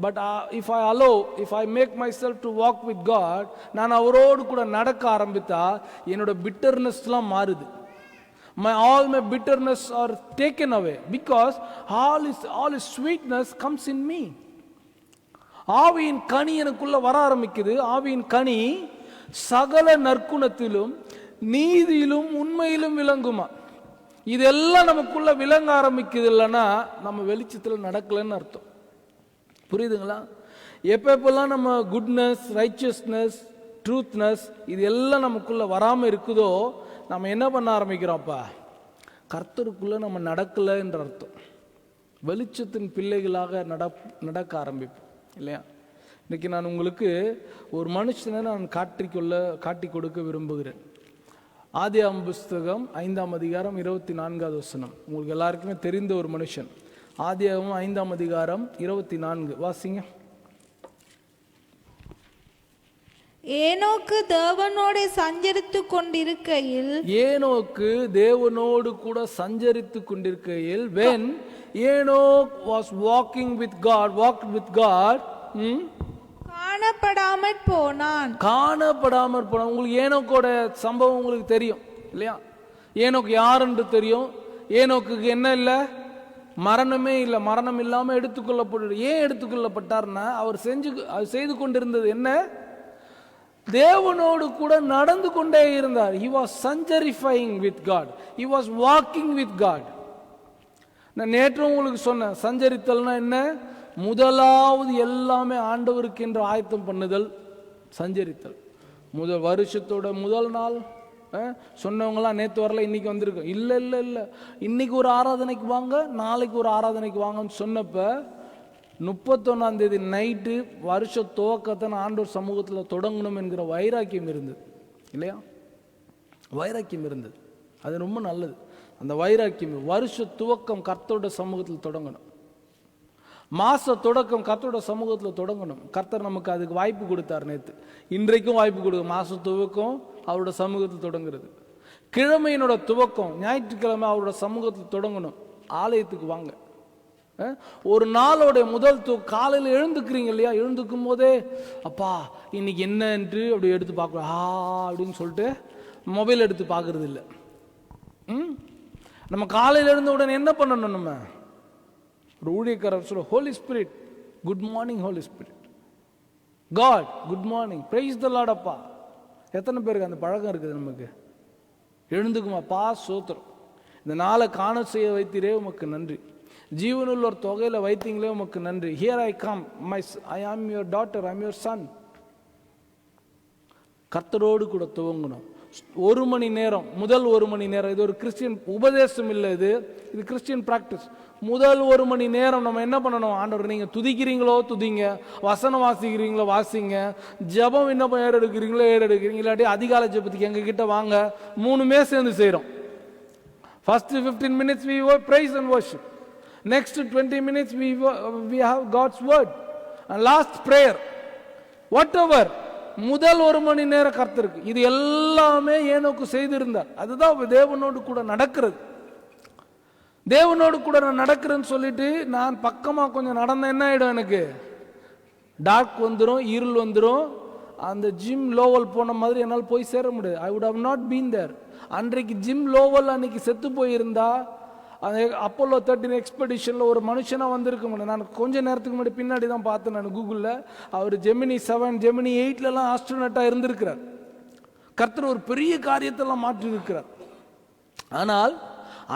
but if I allow, if I make myself to walk with God, நான் அவரோடு கூட நடக்க ஆரம்பித்தா என்னோட பிட்டர்னஸ்லாம் மாறுது. all my bitterness are taken away because all his sweetness comes in me. ஆவியின் கனி எனக்குள்ள வர ஆரம்பிக்குது. ஆவியின் கனி சகல நற்குணத்திலும் நீதியிலும் உண்மையிலும் விளங்குமா. இதெல்லாம் நமக்குள்ள விளங்க ஆரம்பிக்குது. இல்லைன்னா நம்ம வெளிச்சத்தில் நடக்கலன்னு அர்த்தம். புரியுதுங்களா? எப்பெல்லாம் நம்ம குட்னஸ், ரைச்சியஸ்னஸ், ட்ரூத்னஸ் இது எல்லாம் நமக்குள்ள வராம இருக்குதோ நம்ம என்ன பண்ண ஆரம்பிக்கிறோம்ப்பா? கர்த்தருக்குள்ள நம்ம நடக்கல என்ற அர்த்தம். வெளிச்சத்தின் பிள்ளைகளாக நடக்க ஆரம்பிப்போம் இல்லையா? இன்னைக்கு நான் உங்களுக்கு ஒரு மனுஷனை நான் காட்டி கொடுக்க விரும்புகிறேன். ஆதியாகம புஸ்தகம் 5ஆம் அதிகாரம் 24வது வசனம். உங்களுக்கு எல்லாருக்குமே தெரிந்த ஒரு மனுஷன். ஆதியாகமம் 5ஆம் அதிகாரம் 24 வாசிங்க. ஏனோக்கு தேவனோடு சஞ்சரித்து கொண்டிருக்கையில், ஏனோக்கு தேவனோடு கூட சஞ்சரித்து கொண்டிருக்கையில், when Enoch was walking with God, walked with God, காணப்படாமற் போனான். காணப்படாமற் போனான். உங்களுக்கு ஏனோக்கோட சம்பவம் உங்களுக்கு தெரியும் இல்லையா? ஏனோக்கு யார் என்று தெரியும். ஏனோக்கு என்ன இல்லை? மரணமே இல்லை. மரணம் இல்லாம எடுத்துக்கொள்ளப்பட்டு. ஏன் எடுத்துக்கொள்ளப்பட்டார்னா அவர் செய்து கொண்டிருந்தது என்ன? தேவனோடு கூட நடந்து கொண்டே இருந்தார். He was sanjarifying with God. He was walking with God. நான் நேற்று உங்களுக்கு சொன்னேன், சஞ்சரித்தல்னா என்ன? முதலாவது எல்லாமே ஆண்டவருக்கு என்று ஆயத்தம் பண்ணுதல் சஞ்சரித்தல். வருஷத்தோட முதல் நாள் சொன்னவங்களாம் நேற்று வரல, இன்னைக்கு வந்திருக்கு. இல்லை இல்லை இல்லை, இன்னைக்கு ஒரு ஆராதனைக்கு வாங்க, நாளைக்கு ஒரு ஆராதனைக்கு வாங்கன்னு சொன்னப்ப 31ஆம் தேதி நைட்டு வருஷ துவக்கத்தை ஆண்டவர் சமூகத்தில் தொடங்கணும் என்கிற வைராக்கியம் இருந்தது இல்லையா? வைராக்கியம் இருந்தது. அது ரொம்ப நல்லது. அந்த வைராக்கியம் வருஷ துவக்கம் கர்த்தரோட சமூகத்தில் தொடங்கணும். மாச தொடக்கம் கர்த்தரோட சமூகத்தில் தொடங்கணும். கர்த்தர் நமக்கு அதுக்கு வாய்ப்பு கொடுத்தார். நேற்று இன்றைக்கும் வாய்ப்பு கொடுக்கும். மாச துவக்கம் அவரோட சமூகத்தில் தொடங்குறது. கிழமையினோட துவக்கம் ஞாயிற்றுக்கிழமை அவரோட சமூகத்தில் தொடங்கணும். ஆலயத்துக்கு வாங்க. ஒரு நாளோட முதல் காலையில் எழுந்துக்கிறீங்க இல்லையா? எழுந்துக்கும் போதே அப்பா இன்னைக்கு என்னன்று அப்படி எடுத்து பார்க்க அப்படின்னு சொல்லிட்டு மொபைல் எடுத்து பார்க்கறது இல்லை. நம்ம காலையில் எழுந்த உடனே என்ன பண்ணணும்? நம்ம ஒரு ஊழியக்காரர் சொல்ல, Holy Spirit good morning, Holy Spirit God good morning, praise the lord. அப்பா எத்தனை பேருக்கு அந்த பழக்கம் இருக்குது? நமக்கு எழுந்துக்குமா பா சோத்திரம், இந்த நாளை காண செய்ய வைத்தீரே உமக்கு நன்றி, ஜீவனுள்ள ஒரு தொகையில வைத்தீங்களே உமக்கு நன்றி. Here I come, I am your daughter, I am your son. கர்த்தரோடு கூட துவங்கணும். 1 மணி நேரம், முதல் 1 மணி நேரம். இது ஒரு கிறிஸ்டியன் உபதேசம் இல்லை, இது கிறிஸ்டியன் பிராக்டிஸ். முதல் 1 மணி நேரம் நம்ம என்ன பண்ணணும்? ஆண்டவர் நீங்க துதிக்கிறீங்களோ துதிங்க, வசனம் வாசிக்கிறீங்களோ வாசிங்க, ஜெபம் என்ன ஏறெடுக்கிறீங்களோ ஏறெடுக்கிறீங்க, இல்லாட்டி அதிகாலை ஜெபத்துக்கு எங்க கிட்ட வாங்க. 3மே சேர்ந்து செய்யறோம். First 15 minutes we praise and worship. Next 20 minutes we have God's word. And last prayer. Whatever. முதல் 1 மணி நேரம் கர்த்தருக்கு. இது எல்லாமே ஏனோக்கு செய்திருந்தார். அதுதான் தேவனோடு கூட நடக்கிறது. தேவனோடு கூட நான் நடக்கிறேன்னு சொல்லிட்டு நான் பக்கமா கொஞ்சம் நடந்த என்ன ஆயிடும்? எனக்கு டார்க் வந்துடும், இருள் வந்துடும். அந்த ஜிம் லோவல் போன மாதிரி என்னால் போய் சேர முடியாது. I would have not been there. அன்றைக்கு ஜிம் லோவல் அன்னைக்கு செத்து போயிருந்தா அந்த அப்போலோ 13 எக்ஸ்பெடிஷனில் ஒரு மனுஷனாக வந்திருக்க முடியும். நான் கொஞ்ச நேரத்துக்கு முன்னாடி பின்னாடி தான் பார்த்தேன் நான் கூகுளில். அவர் ஜெமினி 7 ஜெமினி 8லலாம் ஆஸ்ட்ரோனட்டாக இருந்திருக்கிறார். கர்த்தர் ஒரு பெரிய காரியத்தெல்லாம் மாற்றி இருக்கிறார். ஆனால்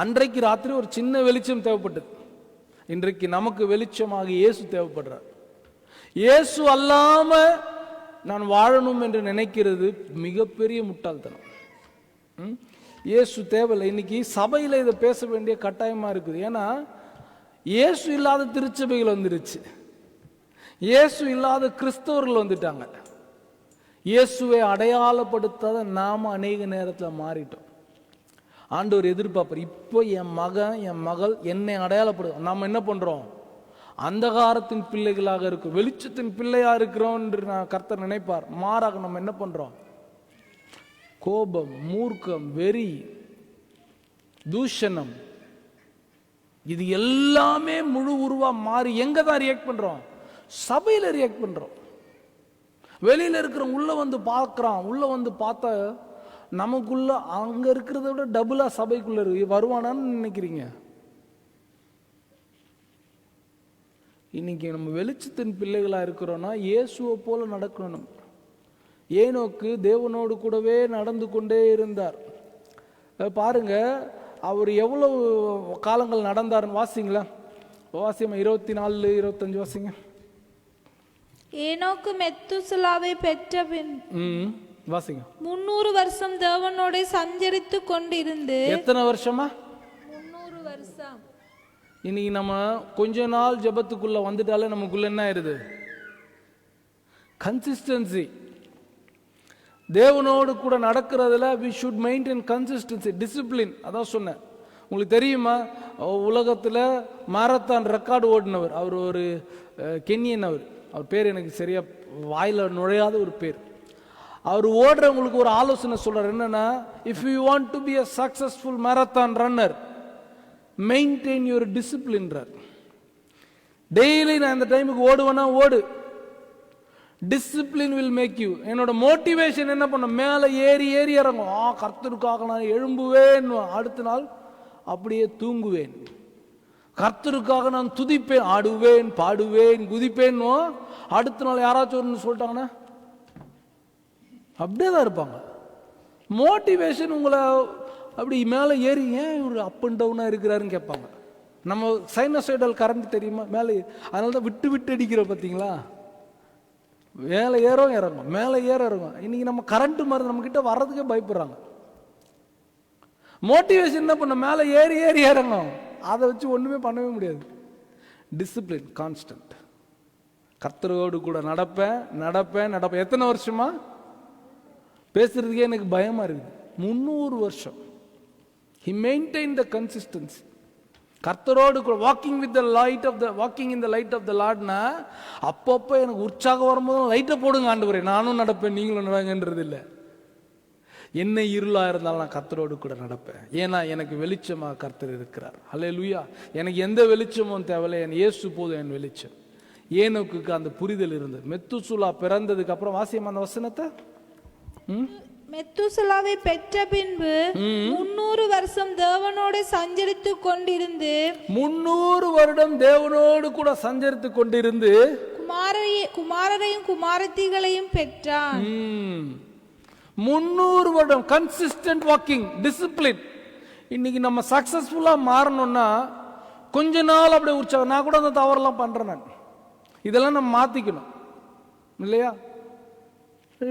அன்றைக்கு ராத்திரி ஒரு சின்ன வெளிச்சம் தேவைப்பட்டது. இன்றைக்கு நமக்கு வெளிச்சமாக இயேசு தேவைப்படுறார். இயேசு அல்லாம நான் வாழணும் என்று நினைக்கிறது மிகப்பெரிய முட்டாள்தனம். இயேசு தேவையில்லை. இன்னைக்கு சபையில் இதை பேச வேண்டிய கட்டாயமா இருக்குது. ஏன்னா இயேசு இல்லாத திருச்சபைகள் வந்துருச்சு, இயேசு இல்லாத கிறிஸ்தவர்கள் வந்துட்டாங்க. இயேசுவை அடையாளப்படுத்தாத நாம அநேக நேரத்தில் மாறிட்டோம். ஆண்டவர் எதிர்பார்ப்பார், இப்போ என் மகன் என் மகள் என்னை அடையாளப்படும். நாம் என்ன பண்றோம்? அந்தகாரத்தின் பிள்ளைகளாக இருக்கும், வெளிச்சத்தின் பிள்ளையா இருக்கிறோம் என்று நான் கர்த்தர் நினைப்பார். மாறாக நம்ம என்ன பண்றோம்? கோபம், மூர்க்கம், வெறி, தூஷணம், இது எல்லாமே முழு உருவா மாறி எங்க தான் ரியாக்ட் பண்றோம்? சபையில ரியாக்ட் பண்றோம். வெளியில இருக்கிறவங்க உள்ள வந்து பார்க்கறான், உள்ள வந்து பார்த்தா நமக்குள்ள அங்க இருக்கிறத விட டபுளா சபைக்குள்ள வருவானான்னு நினைக்கிறீங்க? இன்னைக்கு நம்ம வெளிச்சத்தின் பிள்ளைகளா இருக்கிறோம்னா இயேசுவை போல நடக்கணும். ஏனோக்கு தேவனோடு கூடவே நடந்து கொண்டே இருந்தார். பாருங்க, அவர் எவ்வளவு காலங்கள் நடந்தாருன்னு வாசிங்களா? வாசியமா 24, 25 வாசிங்க. ஏனோக்கு மெத்துசலாவை பெற்ற பின் வாசிங்க. 300 வருஷம் தேவனோட சஞ்சரித்து கொண்டிருந்து. எத்தனை வருஷமா? 300 வருஷம். இன்னைக்கு நம்ம கொஞ்ச நாள் ஜெபத்துக்குள்ள வந்துட்டாலே நமக்குள்ள என்ன ஆயிருது? கன்சிஸ்டன்சி. தேவனோடு கூட நடக்கிறதுல we should maintain consistency, discipline. அதான் சொன்னேன். உங்களுக்கு தெரியுமா, உலகத்தில் மாரத்தான் ரெக்கார்டு ஓடினவர் அவர் ஒரு கென்யன். அவர் பேர் எனக்கு சரியா வாயில நுழையாத ஒரு பேர். அவர் ஓடுறவங்களுக்கு ஒரு ஆலோசனை சொல்றார். என்னன்னா, if you want to be a successful marathon runner, maintain your discipline. Daily நான் இந்த டைமுக்கு ஓடுவேனா ஓடு. Discipline will make you. என்னோட மோட்டிவேஷன் என்ன பண்ண? மேலே ஏறி ஏறி இறங்கும். கர்த்தருக்காக நான் எழும்புவேன், அடுத்த நாள் அப்படியே தூங்குவேன். கர்த்தருக்காக நான் துதிப்பேன், ஆடுவேன், பாடுவேன், குதிப்பேன், அடுத்த நாள் யாராச்சும் ஒன்று சொல்லிட்டாங்கன்னா அப்படியே தான் இருப்பாங்க. மோட்டிவேஷன் உங்களை அப்படி மேலே ஏறி ஏன் இவர் அப் அண்ட் டவுனாக இருக்கிறாருன்னு கேட்பாங்க. நம்ம சைனசைடல் கரண்ட் தெரியுமா? மேலே, அதனால தான் விட்டு விட்டு அடிக்கிற பார்த்தீங்களா? மேலே ஏறும் இறங்கும், மேலே ஏற இறங்கும். இன்னைக்கு நம்ம கரண்ட் மாதிரி நம்ம கிட்ட வர்றதுக்கே பயப்படுறாங்க. மோட்டிவேஷன் என்ன பண்ண? மேலே ஏறி ஏறி இறங்கும். அதை வச்சு ஒண்ணுமே பண்ணவே முடியாது. Discipline, constant. கர்த்தரோடு கூட நடப்பேன் நடப்பேன் நடப்பேன். எத்தனை வருஷமா? பேசுறதுக்கே எனக்கு பயமா இருக்குது. 300 வருஷம். He maintained the consistency. கர்த்தரோடு கூட walking in the light of the லார்ட்னா, அப்பப்போ எனக்கு உற்சாகம் வரும்போது லைட்டை போடுங்க ஆண்டவரே, நானும் நடப்பேன் நீங்களும் நடங்கன்றது இல்லை. என்ன இருளா இருந்தாலும் நான் கர்த்தரோடு கூட நடப்பேன். ஏன்னா எனக்கு வெளிச்சமா கர்த்தர் இருக்கிறார். ஹல்லேலூயா. எனக்கு எந்த வெளிச்சமும் தேவையில்லை, என் இயேசு போதும் என் வெளிச்சம். ஏனோக்குக்கு அந்த புரிதல் இருந்தது. மெத்துசுலா பிறந்ததுக்கு அப்புறம் வாசியம் அந்த வசனத்தை. மெத்துசலாவை பெற்ற பின்பு 300 வருஷம் தேவனோட சஞ்சரித்து கொண்டிருந்து. 300 வருடம் தேவனோடு கூட சஞ்சரித்து கொண்டிருந்து குமாரரையும் குமாரத்திகளையும் பெற்றான். 300 வருடம் கன்சிஸ்டன்ட் வாக்கிங், டிசிப்ளின். இன்னைக்கு நம்ம சக்சஸ்ஃபுல்லா மாறணும்னா கொஞ்ச நாள் அப்படியே உற்சாகம். நான் கூட அந்த தவறெல்லாம் பண்றேன். நான் இதெல்லாம் நம்ம மாத்திக்கணும் இல்லையா?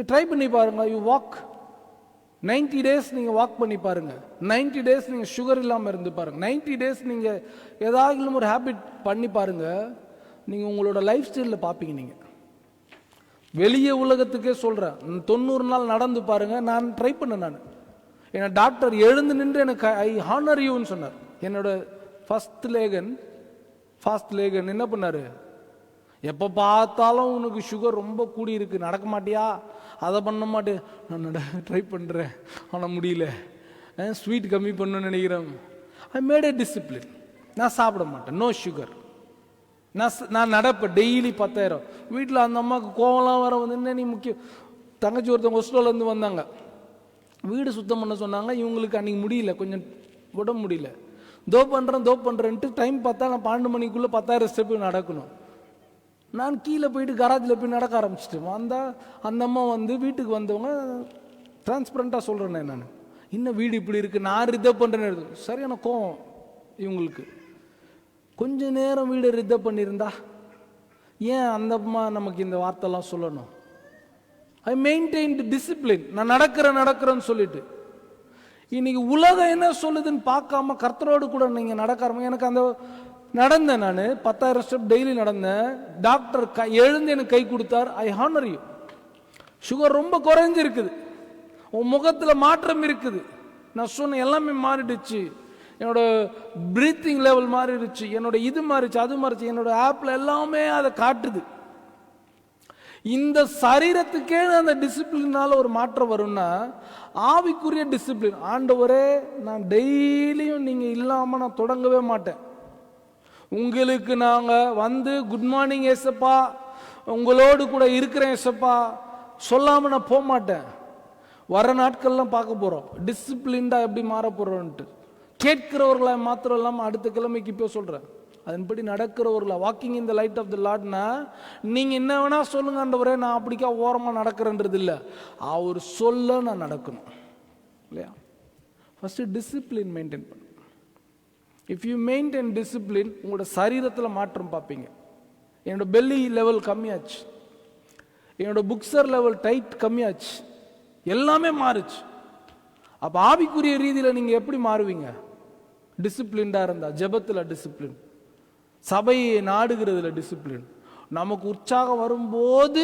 ட்ரை பண்ணி பாருங்க. யூ வாக் 90 டேஸ் நீங்க வாக் பண்ணி பாருங்க. 90 டேஸ் நீங்க சுகர் இல்லாம இருந்து பாருங்க. 90 டேஸ் நீங்க ஏதாவது ஒரு ஹேபிட் பண்ணி பாருங்க. நீங்க உங்களோட லைஃப் ஸ்டைல்ல பாப்பீங்க. நீங்க வெளியே உலகத்துக்கே சொல்றேன், 90 நாள் நடந்து பாருங்க. நான் ட்ரை பண்ணேன். நான் என்ன டாக்டர் எழுந்து நின்று எனக்கு ஐ ஹானர் யூன்னு சொன்னார். என்னோட ஃபாஸ்ட் லேகன் என்ன பண்ணாரு? எப்போ பார்த்தாலும் உனக்கு சுகர் ரொம்ப கூடி இருக்கு, நடக்க மாட்டியா, அதை பண்ண மாட்டேன். நான் ட்ரை பண்ணுறேன், ஆனால் முடியல. ஸ்வீட் கம்மி பண்ணணும்னு நினைக்கிறேன். I made A discipline. நான் சாப்பிட மாட்டேன், நோ சுகர். நான் நடப்பேன் டெய்லி 10,000. வீட்டில் அந்த அம்மாவுக்கு கோவம்லாம் வர வந்து, என்ன நீ முக்கியம். தங்கச்சி ஒருத்தவங்க ஹொஸ்டல்லேருந்து வந்தாங்க, வீடு சுத்தம் பண்ண சொன்னாங்க. இவங்களுக்கு அன்றைக்கி முடியல, கொஞ்சம் உடம்பு முடியல. தோ பண்ணுறேன்ட்டு டைம் பார்த்தா நான் 12 மணிக்குள்ளே 10,000 ஸ்டெப்பு நடக்கணும். நான் கீழே போயிட்டு கராஜில் போய் நடக்க ஆரம்பிச்சிட்டேன். அந்த அம்மா வந்து வீட்டுக்கு வந்தவங்க டிரான்ஸ்பரண்ட்டாக சொல்கிறேன். நான் இன்னும் வீடு இப்படி இருக்குது, நான் ரிதப் பண்ணுறேன்னு. சரியான கோவம் இவங்களுக்கு. கொஞ்ச நேரம் வீடு ரிதப் பண்ணியிருந்தா ஏன் அந்த அம்மா நமக்கு இந்த வார்த்தைலாம் சொல்லணும்? ஐ மெயின்டைன்டு டிசிப்ளின். நான் நடக்கிறேன்னு சொல்லிட்டு இன்னைக்கு உலகம் என்ன சொல்லுதுன்னு பார்க்காம கர்த்தரோடு கூட நீங்க நடக்காம, எனக்கு அந்த நடந்தேன், நான் 10,000 ஸ்டெப் டெய்லி நடந்தேன். டாக்டர் எழுந்து எனக்கு கை கொடுத்தார். ஐ ஹானர் யூ. சுகர் ரொம்ப குறைஞ்சிருக்குது, உன் முகத்துல மாற்றம் இருக்குது. நான் சொன்ன எல்லாமே மாறிடுச்சு. என்னோட பிரீத்திங் லெவல் மாறிடுச்சு, என்னோட இது மாறிச்சு, அது மாறிச்சு. என்னோட ஆப்ல எல்லாமே அதை காட்டுது. இந்த சரீரத்துக்கே அந்த டிசிப்ளினால ஒரு மாற்றம் வரும்னா ஆவிக்குரிய டிசிப்ளின். ஆண்டவரே, நான் டெய்லியும் நீங்க இல்லாம நான் தொடங்கவே மாட்டேன். உங்களுக்கு நாங்க வந்து குட் மார்னிங் ஏசப்பா, உங்களோடு கூட இருக்கிறேன் ஏசப்பா சொல்லாம நான் போக மாட்டேன். வர நாட்கள்லாம் பார்க்க போறோம் டிசிப்ளின்டா எப்படி மாற போறோம்ட்டு. கேட்கிறவர்களா மாத்திரம் இல்லாம அடுத்த கிழமைக்கு இப்போ சொல்றேன், அதன்படி நடக்கிறவர்களா walking in the light of the லார்ட்னா நீங்க என்ன வேணா சொல்லுங்க ஆண்டவரே, நான் அப்படிக்கா ஓரமா நடக்கிறேன்றது இல்லை, அவர் சொல்ல நான் நடக்கணும் இல்லையா? ஃபர்ஸ்ட் டிசிப்ளின் மெயின்டைன் பண்ணு. இஃப் யூ மெயின்டைன் டிசிப்ளின், உங்களோட சரீரத்தில் மாற்றம் பார்ப்பீங்க. என்னோட பெல்லி லெவல் கம்மியாச்சு, என்னோட புக்ஸர் லெவல் டைட் கம்மியாச்சு, எல்லாமே மாறுச்சு. அப்ப ஆவிக்குரிய ரீதியில் நீங்க எப்படி மாறுவீங்க? டிசிப்ளின்டா இருந்தா, ஜெபத்துல டிசிப்ளின், சபையை நாடுகிறதுல டிசிப்ளின். நமக்கு உற்சாகம் வரும்போது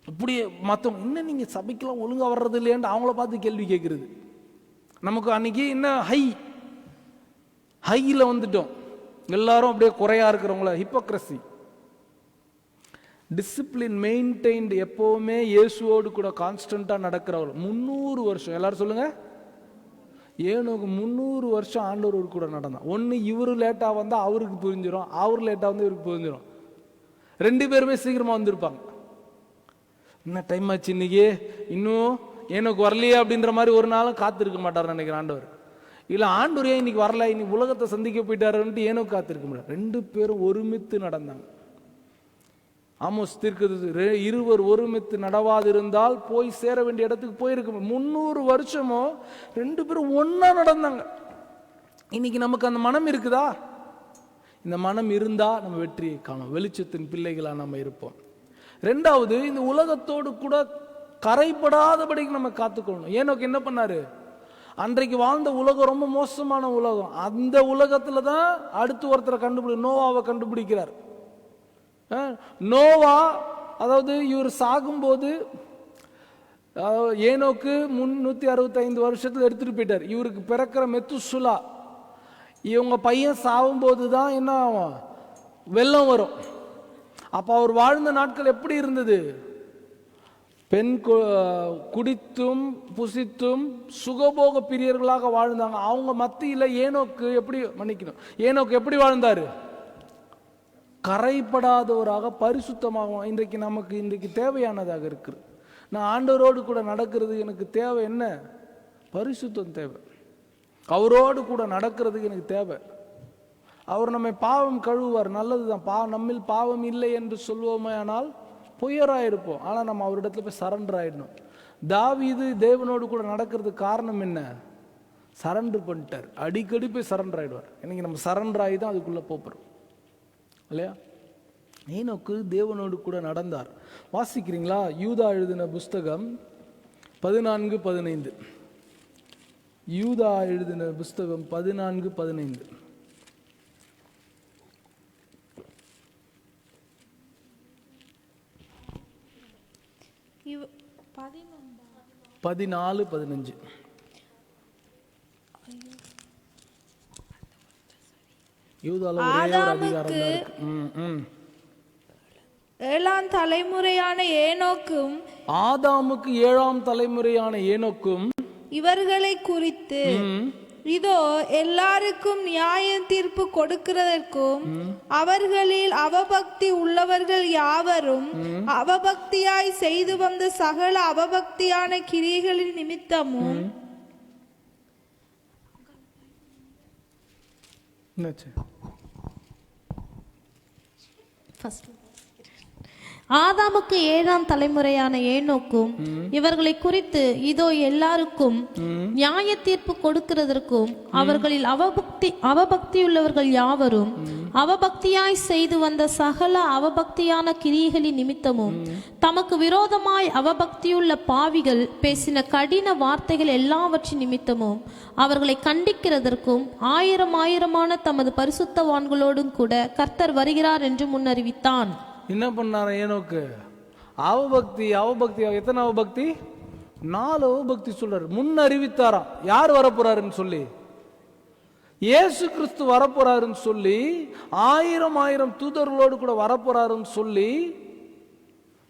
இப்படியே மற்றவங்க என்ன நீங்க சபைக்கெல்லாம் ஒழுங்கா வர்றது இல்லையான்னு அவங்கள பார்த்து கேள்வி கேட்கறது. நமக்கு அன்னைக்கு என்ன ஹையில வந்துட்டோம், எல்லாரும் அப்படியே குறையா இருக்கிறவங்கள, ஹிப்போக்ரசி. டிசிப்ளின் மெயின்டைன்டு, எப்பவுமே இயேசுவோடு கூட கான்ஸ்டன்டா நடக்கிறவங்க. 300 வருஷம் எல்லாரும் சொல்லுங்க. ஏனோக்கு 300 வருஷம் ஆண்டவரோடு கூட நடந்தான். ஒன்று இவரு லேட்டா வந்தா அவருக்கு புரிஞ்சிடும், அவர் லேட்டா வந்து இவருக்கு புரிஞ்சிடும். 2 பேருமே சீக்கிரமா வந்திருப்பாங்க. என்ன டைம் ஆச்சு இன்னைக்கு, இன்னும் ஏனோக்கு வரலையே அப்படின்ற மாதிரி ஒரு நாளும் காத்திருக்க மாட்டார் நினைக்கிறேன் ஆண்டவர். இல்ல ஆண்டவரே இன்னைக்கு வரல, இன்னைக்கு உலகத்தை சந்திக்க போயிட்டாருன்ட்டு ஏனோ காத்திருக்க முடியாது. 2 பேரும் ஒருமித்து நடந்தாங்க. ஆமோஸ் தீர்க்கதரிசி, இருவர் ஒருமித்து நடவாது இருந்தால் போய் சேர வேண்டிய இடத்துக்கு போயிருக்க. 300 வருஷமும் 2 பேரும் ஒன்னா நடந்தாங்க. இன்னைக்கு நமக்கு அந்த மனம் இருக்குதா? இந்த மனம் இருந்தா நம்ம வெற்றியை காணும், வெளிச்சத்தின் பிள்ளைகளா நம்ம இருப்போம். 2வது, இந்த உலகத்தோடு கூட கரைப்படாதபடிக்கு நம்ம காத்துக்கொள்ளணும். ஏனோக்கு என்ன பண்ணாரு? அன்றைக்கு வாழ்ந்த உலகம் ரொம்ப மோசமான உலகம். அந்த உலகத்துல தான் அடுத்து ஒருத்தரை நோவாவை கண்டுபிடிக்கிறார். நோவா, அதாவது இவர் சாகும்போது ஏனோக்கு 365 வருஷத்துல எடுத்துட்டு போயிட்டார். இவருக்கு பிறக்கிற மெத்துசுலா, இவங்க பையன் சாகும்போது தான் என்ன ஆகும்? வெள்ளம் வரும். அப்ப அவர் வாழ்ந்த நாட்கள் எப்படி இருந்தது? பெண் குடித்தும் புசித்தும் சுகபோக பிரியர்களாக வாழ்ந்தாங்க. அவங்க மத்தியில ஏனோக்கு எப்படி மன்னிக்கணும், ஏனோக்கு எப்படி வாழ்ந்தாரு? கரைப்படாதவராக பரிசுத்தமாக. இன்றைக்கு தேவையானதாக இருக்கு. நான் ஆண்டவரோடு கூட நடக்கிறது எனக்கு தேவை என்ன? பரிசுத்தம் தேவை. அவரோடு கூட நடக்கிறதுக்கு எனக்கு தேவை. அவர் நம்மை பாவம் கழுவுவார், நல்லதுதான். நம்மில் பாவம் இல்லை என்று சொல்வோமே, ஆனால் பொய்யராயிருப்போம். ஆனால் நம்ம அவரிடத்துல போய் சரண்டர் ஆயிடணும். தாவீது தேவனோடு கூட நடக்கிறதுக்கு காரணம் என்ன? சரண்டர் பண்ணிட்டார். அடிக்கடி போய் சரண்டர் ஆயிடுவார். இன்னைக்கு நம்ம சரண்டர் ஆகி தான் அதுக்குள்ள போறோம் இல்லையா? ஏனோக்கு தேவனோடு கூட நடந்தார். வாசிக்கிறீங்களா? யூதா எழுதின புஸ்தகம் 14:15. யூதா எழுதின புஸ்தகம் 14:15. 14:15. யூதால ஒரே ஒரு அதிகாரம் தான் இருக்கு. 7ஆம் தலைமுறையான ஏனோக்கும், ஆதாமுக்கு 7ஆம் தலைமுறையான ஏனோக்கும் இவர்களை குறித்து இதோ எல்லாருக்கும் நியாய தீர்ப்பு கொடுக்கிறதற்கும் அவர்களில் அவபக்தி உள்ளவர்கள் யாவரும் அவபக்தியாய் செய்து வந்த சகல அவபக்தியான கிரியைகளின் நிமித்தமும் ஆதாமுக்கு 7ஆம் தலைமுறையான ஏனோக்கும் இவர்களை குறித்து இதோ எல்லாருக்கும் நியாய தீர்ப்பு கொடுக்கிறதற்கும் அவர்களில் அவபக்தியுள்ளவர்கள் யாவரும் அவபக்தியாய் செய்து வந்த சகல அவபக்தியான கிரியைகளின் நிமித்தமும் தமக்கு விரோதமாய் அவபக்தியுள்ள பாவிகள் பேசின கடின வார்த்தைகள் எல்லாவற்றின் நிமித்தமும் அவர்களை கண்டிக்கிறதற்கும் ஆயிரமான தமது பரிசுத்தவான்களோடும் கூட கர்த்தர் வருகிறார் என்று முன்னறிவித்தான். என்ன பண்ணார ஏனோக்கு? அவபக்தி எத்தனை அவபக்தி? 4 அவபக்தி சொல்றாரு. முன்னறிவித்தாராம் யார் வரப்போறாருன்னு சொல்லி, இயேசு கிறிஸ்து வரப்போறாருன்னு சொல்லி, 1000 தூதர்களோடு கூட வரப்போறாருன்னு சொல்லி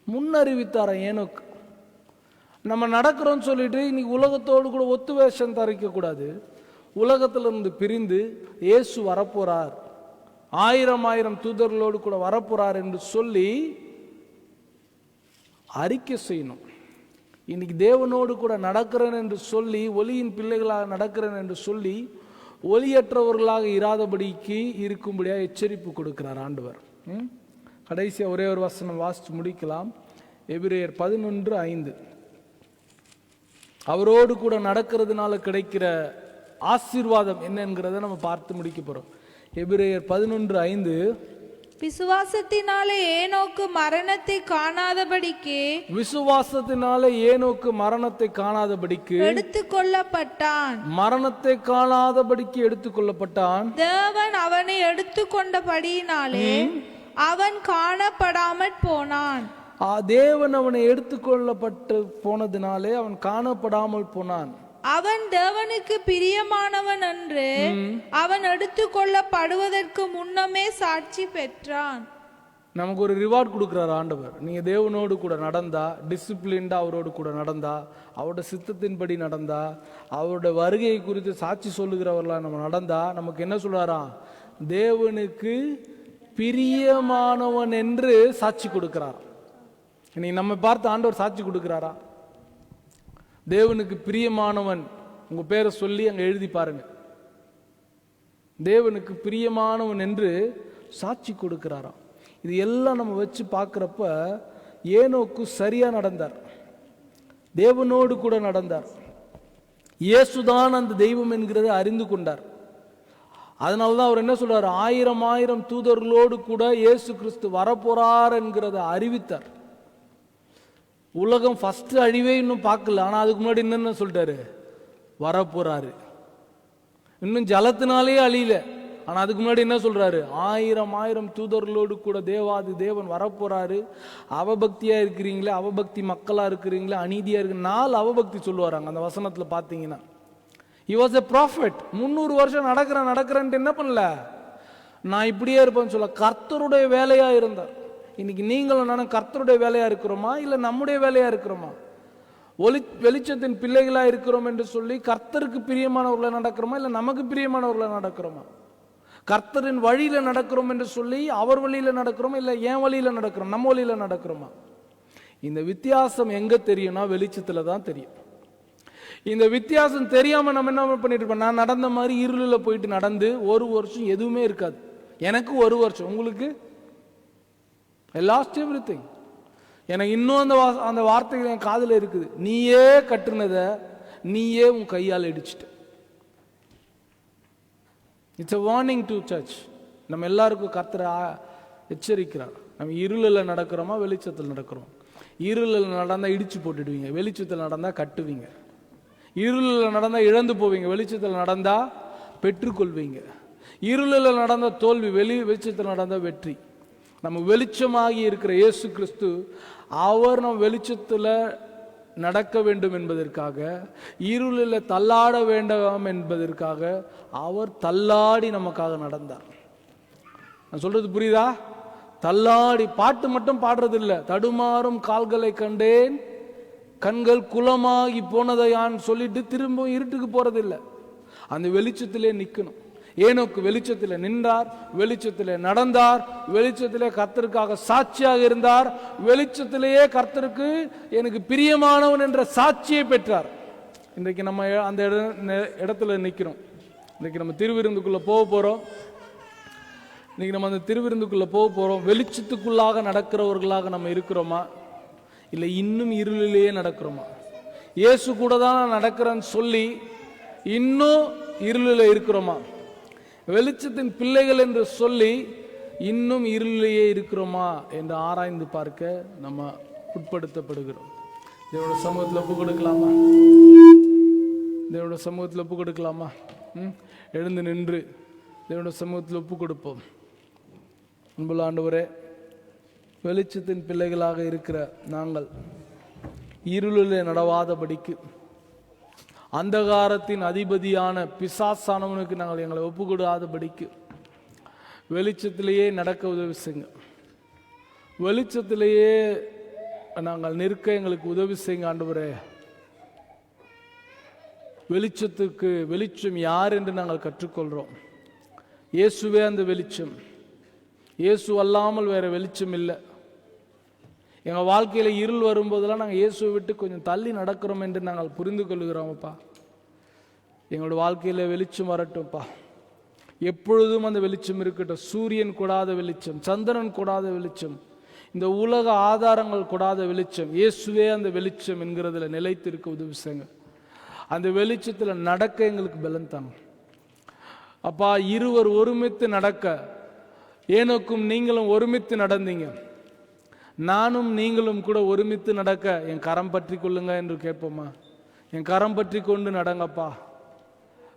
முன்னறிவித்தாராம் ஏனோக்கு. நம்ம நடக்கிறோம்னு சொல்லிட்டு இன்னைக்கு உலகத்தோடு கூட ஒத்து வேஷம் தரிக்க கூடாது. உலகத்திலிருந்து பிரிந்து இயேசு வரப்போறார், 1000 தூதர்களோடு கூட வரப்போறார் என்று சொல்லி அறிக்கை செய்யணும். இன்னைக்கு தேவனோடு கூட நடக்கிறேன் என்று சொல்லி, ஒளியின் பிள்ளைகளாக நடக்கிறேன் என்று சொல்லி ஒளியற்றவர்களாக இராதபடிக்கு இருக்கும்படியாக எச்சரிப்பு கொடுக்கிறார் ஆண்டவர். கடைசியா ஒரே ஒரு வசனம் வாசித்து முடிக்கலாம். எபிரேயர் 11:5. அவரோடு கூட நடக்கிறதுனால கிடைக்கிற ஆசீர்வாதம் என்னங்கிறத நம்ம பார்த்து முடிக்க போறோம். எபிரேயர் 11:5. விசுவாசத்தினாலே ஏனோக்கு மரணத்தை காணாதபடிக்கு எடுத்துக்கொள்ளப்பட்டான். மரணத்தை காணாதபடிக்கு எடுத்துக்கொள்ளப்பட்டான். தேவன் அவனை எடுத்துக்கொண்டபடியினாலே அவன் காணப்படாமற் போனான். தேவன் அவனை எடுத்துக்கொள்ளப்பட்டு போனதினாலே அவன் காணப்படாமல் போனான். அவன் தேவனுக்கு பிரியமானவன் என்று அவன் எடுத்துக்கொள்ளப்படுவதற்கு முன்னமே சாட்சி பெற்றான். நமக்கு ஒரு ரிவார்ட் கொடுக்கிறார் ஆண்டவர். நீங்க தேவனோடு கூட நடந்தா, டிசிப்ளின்டா அவரோடு கூட நடந்தா, அவருடைய சித்தத்தின்படி நடந்தா, அவருடைய வருகையை குறித்து சாட்சி சொல்லுகிறவர்களா நம்ம நடந்தா, நமக்கு என்ன சொல்றாராம்? தேவனுக்கு பிரியமானவன் என்று சாட்சி கொடுக்கிறார். இன்னைக்கு நம்ம பார்த்து ஆண்டவர் சாட்சி கொடுக்கிறாரா? தேவனுக்கு பிரியமானவன், உங்க பேரை சொல்லி அங்க எழுதி பாருங்க. தேவனுக்கு பிரியமானவன் என்று சாட்சி கொடுக்கிறாராம். இது எல்லாம் நம்ம வச்சு பார்க்கிறப்ப ஏனோக்கு சரியா நடந்தார், தேவனோடு கூட நடந்தார், இயேசுதான் அந்த தெய்வம் என்கிறதை அறிந்து கொண்டார். அதனாலதான் அவர் என்ன சொல்றாரு? 1000 தூதர்களோடு கூட இயேசு கிறிஸ்து வரப்போறார் என்கிறத அறிவித்தார். உலகம் ஃபர்ஸ்ட் அழிவே இன்னும் பார்க்கல, ஆனா அதுக்கு முன்னாடி என்னன்னு சொல்லிட்டாரு? வரப்போறாரு. இன்னும் ஜலத்தினாலே அழியல, ஆனா அதுக்கு முன்னாடி என்ன சொல்றாரு? 1000 தூதர்களோடு கூட தேவாதி தேவன் வரப்போறாரு. அவபக்தியா இருக்கிறீங்களே, அவபக்தி மக்களா இருக்கிறீங்களே, அநீதியா இருக்கு, 4 அவபக்தி சொல்லுவாராங்க அந்த வசனத்துல பாத்தீங்கன்னா. He was a prophet. 300 வருஷம் நடக்கிறேன்ட்டு என்ன பண்ணல, நான் இப்படியே இருப்பேன்னு சொல்ல கர்த்தருடைய வேலையா இருந்தார். இன்னைக்கு நீங்களும் நானும் கர்த்தருடைய வேலையா இருக்கிறோமா, இல்ல நம்முடைய வேலையா இருக்கிறோமா? வெளிச்சத்தின் பிள்ளைகளா இருக்கிறோம் என்று சொல்லி கர்த்தருக்கு பிரியமானவர்களை நடக்கிறோமா, இல்ல நமக்கு பிரியமானவர்களை நடக்கிறோமா? கர்த்தரின் வழியில நடக்கிறோம் என்று சொல்லி அவர் வழியில நடக்கிறோமா, இல்ல என் வழியில நடக்கிறோம், நம்ம வழியில நடக்கிறோமா? இந்த வித்தியாசம் எங்க தெரியும்னா வெளிச்சத்துல தான் தெரியும். இந்த வித்தியாசம் தெரியாம நம்ம என்ன பண்ணிட்டு இருப்போம்? நான் நடந்த மாதிரி இருளில் போயிட்டு நடந்து 1 வருஷம் எதுவுமே இருக்காது. எனக்கு 1 வருஷம், உங்களுக்கு லாஸ்ட் எவ்ரிதிங். எனக்கு இன்னும் அந்த வார்த்தைகள் என் காதுல இருக்குது. நீயே கட்டுனத நீயே உன் கையால் இடிச்சிட்ட. It's a warning to church. நம்ம எல்லாருக்கும் கர்த்தர் எச்சரிக்கிறார். நம்ம இருளில் நடக்கிறோமா, வெளிச்சத்தில் நடக்கிறோம்? இருளில் நடந்தா இடிச்சு போட்டுடுவீங்க, வெளிச்சத்தில் நடந்தா கட்டுவீங்க. இருளில் நடந்தா இழந்து போவீங்க, வெளிச்சத்தில் நடந்தா பெற்றுக்கொள்வீங்க. இருளில் நடந்த தோல்வி, வெளிச்சத்தில் நடந்த வெற்றி. நம்ம வெளிச்சமாகி இருக்கிற இயேசு கிறிஸ்து, அவர் நம்ம வெளிச்சத்தில் நடக்க வேண்டும் என்பதற்காக, இருளில் தள்ளாட வேண்டாம் என்பதற்காக அவர் தள்ளாடி நமக்காக நடந்தார். நான் சொல்றது புரியுதா? தள்ளாடி, பாட்டு மட்டும் பாடுறது இல்லை. தடுமாறும் கால்களை கண்டேன், கண்கள் குளமாகி போனதையான்னு சொல்லிட்டு திரும்ப இருட்டுக்கு போறதில்லை, அந்த வெளிச்சத்திலே நிற்கணும். ஏனோக்கு வெளிச்சத்தில் நின்றார், வெளிச்சத்திலே நடந்தார், வெளிச்சத்திலே கர்த்தருக்காக சாட்சியாக இருந்தார், வெளிச்சத்திலேயே கர்த்தருக்கு எனக்கு பிரியமானவன் என்ற சாட்சியை பெற்றார். இன்றைக்கு நம்ம அந்த இடத்துல நிற்கிறோம். இன்னைக்கு நம்ம திருவிருந்துக்குள்ள போக போறோம். இன்னைக்கு நம்ம அந்த திருவிருந்துக்குள்ள போக போறோம். வெளிச்சத்துக்குள்ளாக நடக்கிறவர்களாக நம்ம இருக்கிறோமா, இல்லை இன்னும் இருளிலேயே நடக்கிறோமா? இயேசு கூட தான் நான் நடக்கிறேன்னு சொல்லி இன்னும் இருளில் இருக்கிறோமா? வெளிச்சத்தின் பிள்ளைகள் என்று சொல்லி இன்னும் இருளிலேயே இருக்கிறோமா என்று ஆராய்ந்து பார்க்க நம்ம உட்படுத்தப்படுகிறோம். தேவனுடைய சமூகத்தில் ஒப்பு கொடுக்கலாமா? தேவனுடைய சமூகத்தில் ஒப்பு கொடுக்கலாமா? எழுந்து நின்று தேவனுடைய சமூகத்தில் ஒப்பு கொடுப்போம். அன்புள்ள ஆண்டவரே, வெளிச்சத்தின் பிள்ளைகளாக இருக்கிற நாங்கள் இருளிலே நடவாதபடிக்கு அந்தகாரத்தின் அதிபதியான பிசாசானவனுக்கு நாங்கள் எங்களை ஒப்பு கொடுக்காதபடிக்கு வெளிச்சத்திலேயே நடக்க உதவி செய்யுங்க. வெளிச்சத்திலேயே நாங்கள் நிற்க எங்களுக்கு உதவி செய்யுங்க ஆண்டவரே. வெளிச்சத்துக்கு வெளிச்சம் யார் என்று நாங்கள் கற்றுக்கொள்கிறோம். இயேசுவே அந்த வெளிச்சம். இயேசு அல்லாமல் வேற வெளிச்சம் இல்லை. எங்கள் வாழ்க்கையில் இருள் வரும்போதெல்லாம் நாங்கள் இயேசுவை விட்டு கொஞ்சம் தள்ளி நடக்கிறோம் என்று நாங்கள் புரிந்து கொள்கிறோம்ப்பா. எங்களோட வாழ்க்கையில் வெளிச்சம் வரட்டும்ப்பா. எப்பொழுதும் அந்த வெளிச்சம் இருக்கட்டும். சூரியன் கூடாத வெளிச்சம், சந்திரன் கூடாத வெளிச்சம், இந்த உலக ஆதாரங்கள் கூடாத வெளிச்சம், இயேசுவே அந்த வெளிச்சம் என்கிறதுல நிலைத்து இருக்க உதவி செய்யுங்க. அந்த வெளிச்சத்தில் நடக்க எங்களுக்கு பலன் தாங்க அப்பா. இருவர் ஒருமித்து நடக்க, ஏனோக்கும் நீங்களும் ஒருமித்து நடந்தீங்க, நானும் நீங்களும் கூட ஒருமித்து நடக்க என் கரம் பற்றி கொள்ளுங்க என்று கேட்போமா? என் கரம் பற்றி கொண்டு நடங்கப்பா.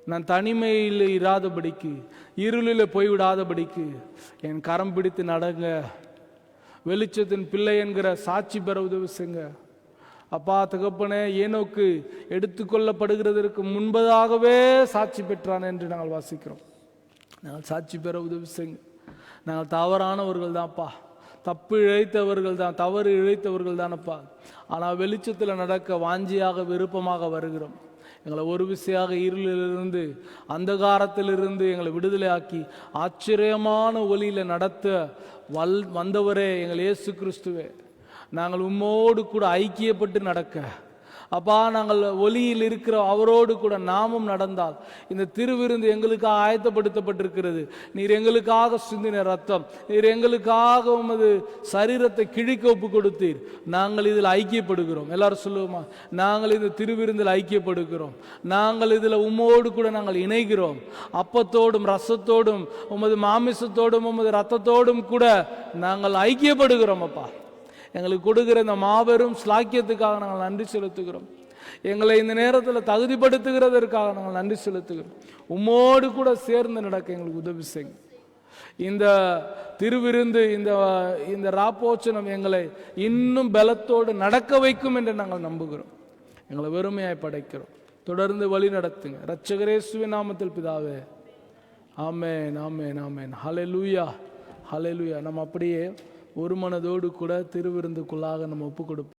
நான் தனிமையில் இராதபடிக்கு, இருளில் போய்விடாதபடிக்கு என் கரம் பிடித்து நடங்க. வெளிச்சத்தின் பிள்ளை என்கிற சாட்சி பெற உதவி செய்யுங்க அப்பா. தகப்பனே, ஏனோக்கு எடுத்துக்கொள்ளப்படுகிறதற்கு முன்பதாகவே சாட்சி பெற்றான் என்று நாங்கள் வாசிக்கிறோம். நாங்கள் சாட்சி பெற உதவி செய்யுங்க. நாங்கள் தவறானவர்கள் தான்ப்பா, தப்பு இழைத்தவர்கள் தான், தவறு இழைத்தவர்கள் தானப்பா. ஆனால் வெளிச்சத்தில் நடக்க வாஞ்சியாக விருப்பமாக வருகிறோம். எங்களை ஒரு விசையாக இருளிலிருந்து, அந்தகாரத்திலிருந்து எங்களை விடுதலை ஆக்கி ஆச்சரியமான ஒளியில் நடத்த வந்தவரே எங்கள் இயேசு கிறிஸ்துவே, நாங்கள் உம்மோடு கூட ஐக்கியப்பட்டு நடக்க அப்பா, நாங்கள் ஒளியில் இருக்கிற அவரோடு கூட நாமும் நடந்தால் இந்த திருவிருந்து எங்களுக்காக ஆயத்தப்படுத்தப்பட்டிருக்கிறது. நீர் எங்களுக்காக சிந்தின ரத்தம், நீர் எங்களுக்காக உமது சரீரத்தை கிழிக்க ஒப்பு கொடுத்தீர். நாங்கள் இதில் ஐக்கியப்படுகிறோம். எல்லாரும் சொல்லுவோமா? நாங்கள் இந்த திருவிருந்தில் ஐக்கியப்படுகிறோம். நாங்கள் இதில் உம்மோடு கூட நாங்கள் இணைகிறோம். அப்பத்தோடும் ரசத்தோடும் உமது மாமிசத்தோடும் உமது ரத்தத்தோடும் கூட நாங்கள் ஐக்கியப்படுகிறோம் அப்பா. எங்களுக்கு கொடுக்கிற இந்த மாபெரும் ஸ்லாக்கியத்துக்காக நாங்கள் நன்றி செலுத்துகிறோம். எங்களை இந்த நேரத்தில் தகுதிப்படுத்துகிறதற்காக நாங்கள் நன்றி செலுத்துகிறோம். உம்மோடு கூட சேர்ந்து நடக்க எங்களுக்கு உதவி செய்யுங்க. இந்த திருவிருந்து, இந்த ராப்போச்சனம் எங்களை இன்னும் பலத்தோடு நடக்க வைக்கும் என்று நாங்கள் நம்புகிறோம். எங்களை வெறுமையாய் படைக்கிறோம். தொடர்ந்து வழி நடத்துங்க. இரட்சகர் இயேசுவின் நாமத்தில் பிதாவே, ஆமென், ஆமென், ஆமென். ஹல்லேலூயா, ஹல்லேலூயா. நம்ம அப்படியே ஒரு மனதோடு கூட திருவிருந்துக்குள்ளாக நம்ம ஒப்பு கொடுப்போம்.